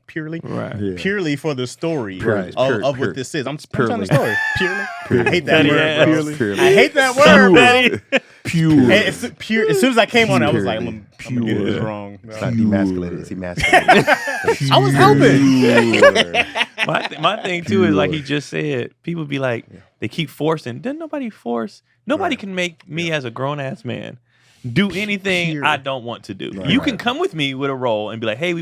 story of what this is. I'm telling the story. Purely. I hate that word, bro. I hate that word, Betty. Pure. It's pure. As soon as I came on, I was like, I'm gonna get this wrong. It's not demasculated. It's emasculated. I was hoping. My thing too is like he just said. People be like, they keep forcing. Doesn't nobody force? Nobody can make me as a grown ass man do anything I don't want to do. You can come with me with a role and be like, hey,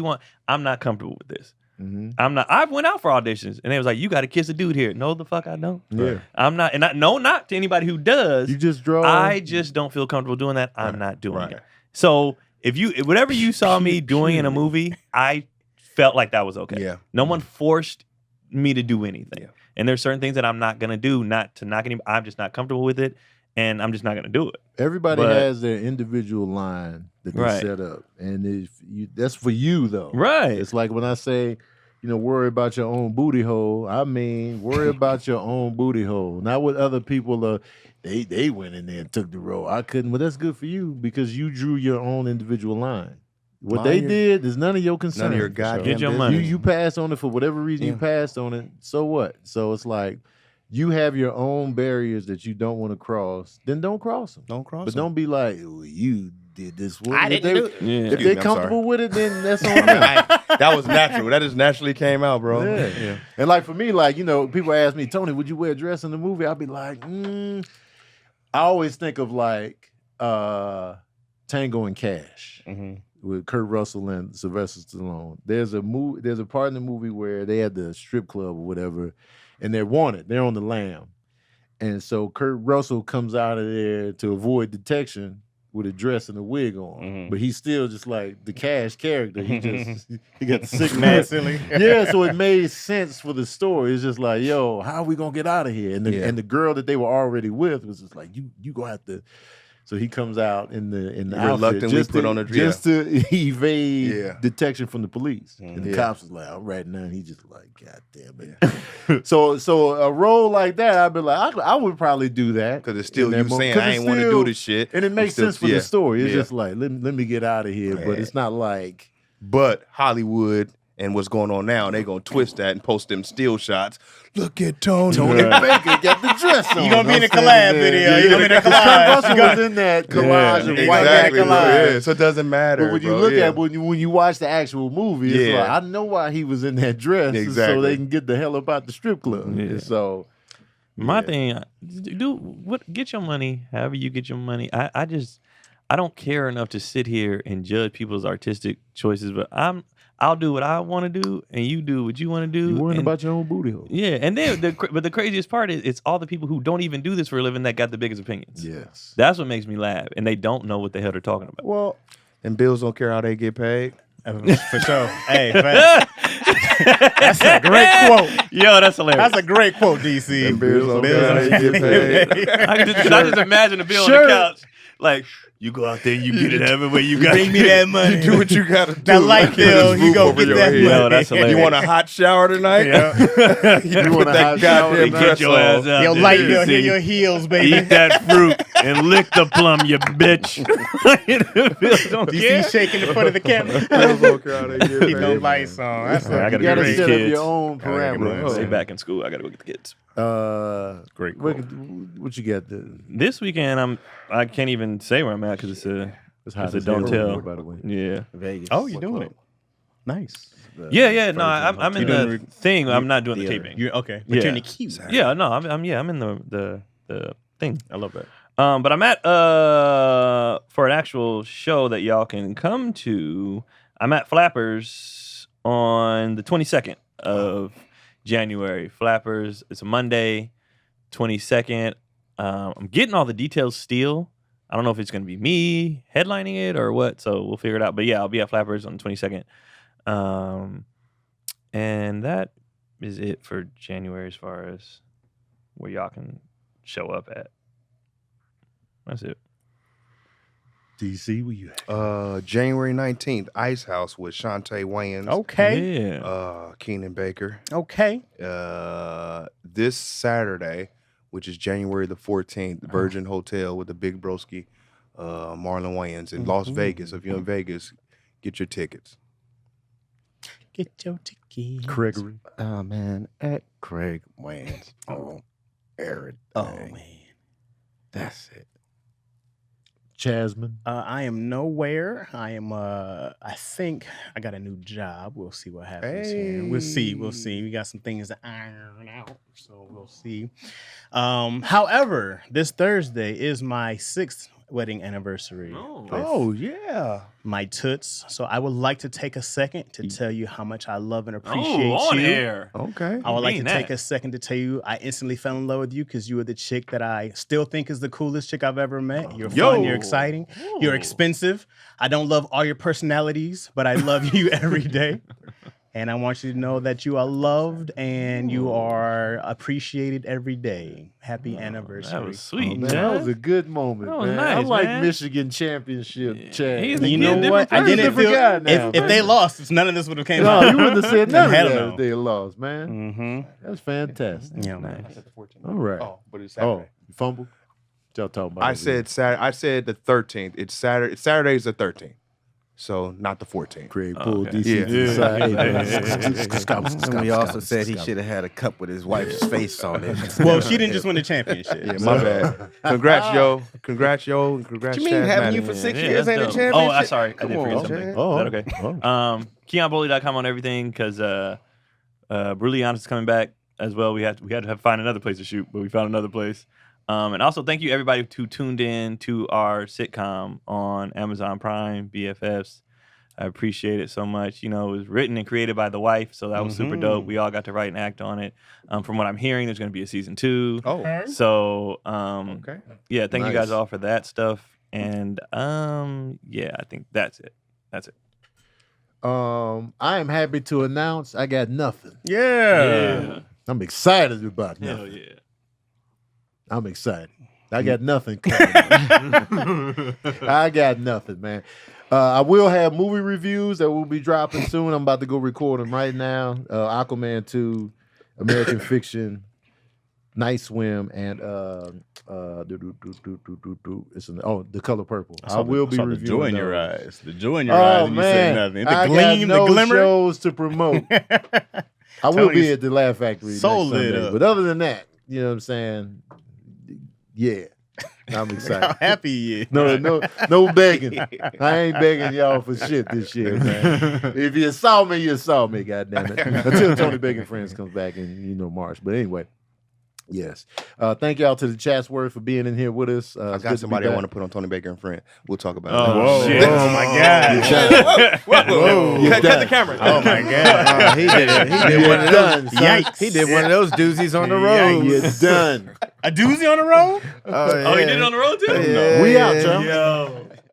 I'm not comfortable with this. I'm not. I went out for auditions and they was like, you got to kiss a dude here. No, the fuck I don't. Yeah. I'm not. And no, not to anybody who does. You just draw. I just don't feel comfortable doing that. I'm not doing it. So whatever you saw me doing in a movie, I felt like that was okay. Yeah. No one forced me to do anything. Yeah. And there's certain things that I'm not gonna do, not to knock anybody. I'm just not comfortable with it, and I'm just not gonna do it. Everybody has their individual line that they set up, and that's for you though. Right. It's like when I say, worry about your own booty hole. I mean, worry about your own booty hole, not what other people are. They went in there and took the role. I couldn't. Well, that's good for you because you drew your own individual line. What they did is none of your concern. None of your goddamn Get your business. money. You passed on it for whatever reason you passed on it. So what? So it's like you have your own barriers that you don't want to cross. Then don't cross them. Don't cross But them. don't be like, oh, you did this. I didn't do it. If Excuse they're me, I'm comfortable sorry. with it, then that's on them. That was natural. That just naturally came out, bro. Yeah. And like for me, like, people ask me, Tony, would you wear a dress in the movie? I'll be like, I always think of like Tango and Cash. With Kurt Russell and Sylvester Stallone. There's a part in the movie where they had the strip club or whatever, and they're wanted. They're on the lam. And so Kurt Russell comes out of there to avoid detection with a dress and a wig on. But he's still just like the Cash character. He got the sick man silly. Yeah, so it made sense for the story. It's just like, yo, how are we gonna get out of here? And the girl that they were already with was just like, you gonna have to. So he comes out in the reluctantly outfit put on a just to evade detection from the police. And the cops was like, all right now, and he just like, God damn it. So a role like that, I'd be like, I would probably do that. Because it's still you saying, I ain't want to do this shit. And it makes sense for the story. It's just like, let me get out of here. But it's not like. But Hollywood and what's going on now, they going to twist that and post them still shots. Look at Tony. Tony Baker got the dress on. You're going to be in a collab video. You're going to be in a collage. Kurt Russell was in that collage of white collage. Yeah, so it doesn't matter. But when you look at when you watch the actual movie, it's like, I know why he was in that dress. Exactly. So they can get the hell up out the strip club. Yeah. So my thing, get your money, however you get your money. I don't care enough to sit here and judge people's artistic choices, but I'll do what I want to do, and you do what you want to do. You're worrying about your own booty hole. Yeah, and then but the craziest part is it's all the people who don't even do this for a living that got the biggest opinions. Yes, that's what makes me laugh, and they don't know what the hell they're talking about. Well, and bills don't care how they get paid. For sure. Hey, that's a great quote. Yo, that's hilarious. That's a great quote, DC. And bills don't care how they get paid. I just imagine a bill on the couch, like. You go out there, you get it everywhere you got. Bring me that money. Do what you got to do. That light bill, you go get that money. Yo, that's hilarious. You want a hot shower tonight? Yeah. You want that goddamn Get dress your ass on. out Your there, light bill, see? hit your heels, baby. Eat that fruit and lick the plum, you bitch. Don't care. DC shaking in front of the camera. Bills don't care how they get Keep those paid. lights on. That's I a gotta you got to get set kids. up your own Stay parameters. back in school. I gotta go get the kids. great What, quote. what you got there? This weekend, I can't even say where I'm at because it's a It's hot a as don't hell, tell. by the way. Yeah. Vegas. Oh, you're doing it. Nice. Yeah. No, I'm in You're the doing thing. I'm not doing the theater. taping. You're okay. But you're in the queue. Yeah, no, I'm in the thing. I love that. But I'm at for an actual show that y'all can come to. I'm at Flappers on the 22nd of January. Flappers. It's a Monday, 22nd. I'm getting all the details still. I don't know if it's going to be me headlining it or what, so we'll figure it out. But yeah, I'll be at Flappers on the 22nd. And that is it for January as far as where y'all can show up at. That's it. DC, where you at? January 19th, Ice House with Shantae Wayans. Okay. Yeah. Keenan Baker. Okay. This Saturday, which is January the 14th, Virgin Hotel with the Big Broski, Marlon Wayans in Las Vegas. If you're in Vegas, get your tickets. Get your ticket. Gregory. Oh man, at Craig Wayans. Everything. Oh man. That's it. Jasmine. I am nowhere. I am. I think I got a new job. We'll see what happens here. We'll see. We got some things to iron out, so we'll see. However, this Thursday is my 6th wedding anniversary. Oh, yeah. My toots. So I would like to take a second to tell you how much I love and appreciate on you. air. Okay. I would like to mean take that. a second to tell you I instantly fell in love with you because you are the chick that I still think is the coolest chick I've ever met. You're fun, you're exciting, you're expensive. I don't love all your personalities, but I love you every day. And I want you to know that you are loved and you are appreciated every day. Happy anniversary. That was sweet, Man, Chaz. that was a good moment, That was man. nice, I like man. Michigan championship, Chad. He's You a know different what? I person. didn't feel Different guy now, if man. they lost, none of this would have came No, out. you wouldn't have said none Hell of that no. if they lost, man. Mm-hmm. That's fantastic. Yeah, man. All right. Oh, but it's Oh, Saturday. you fumbled? What y'all talking about? I over said Saturday. I said the 13th. It's Saturday. Saturday's the 13th. So not the 14th. Craig pulled okay. DC Yeah. to the side. And we also said he should have had a cup with his wife's face on it. Well, she didn't just win the championship. Yeah, my bad. Congrats, yo. Congrats, yo. And congrats, What you mean Chaz having you Madden. for 6 Yeah, years that's ain't a dope. championship? Oh, I'm sorry. I Come did forget on, something. Chaz. Oh, Is that okay? KeonBully.com on everything because Brilliant is coming back as well. We had to find another place to shoot, but we found another place. And also thank you everybody who tuned in to our sitcom on Amazon Prime, BFFs. I appreciate it so much. You know, it was written and created by the wife, so that was super dope. We all got to write and act on it. From what I'm hearing, there's going to be a season 2. Oh, So, okay. yeah, thank you Nice. guys all for that stuff. And yeah, I think that's it. That's it. I am happy to announce I got nothing. Yeah. I'm excited about Hell nothing. yeah. I'm excited. I got nothing coming. I got nothing, man. I will have movie reviews that will be dropping soon. I'm about to go record them right now. Aquaman 2, American Fiction, Night Swim, and The Color Purple. I will be the reviewing joy in your those. eyes. The joy in your eyes. Oh And you say man, nothing. I The gleam, got no the glimmer. shows to promote. I will Tony's be at the Laugh Factory so next lit Sunday, up. but other than that, you know what I'm saying? Yeah, I'm How excited. happy he is. No begging. I ain't begging y'all for shit this year, man. If you saw me, you saw me, goddammit. Until Tony Bacon Friends comes back in, March. But anyway, yes. Thank y'all to the Chatsworth for being in here with us. I It's good got to somebody be I back. want to put on Tony Baker and Friend. We'll talk about Oh, it. shit. Oh my God. Whoa. You're Cut the done. camera. Oh my God. He did You're one of those. done, son. Yikes. He did one of those doozies on the road. You're done. A doozy on the road? Oh, he did it on the road too? Yeah. We out, y'all. Yo.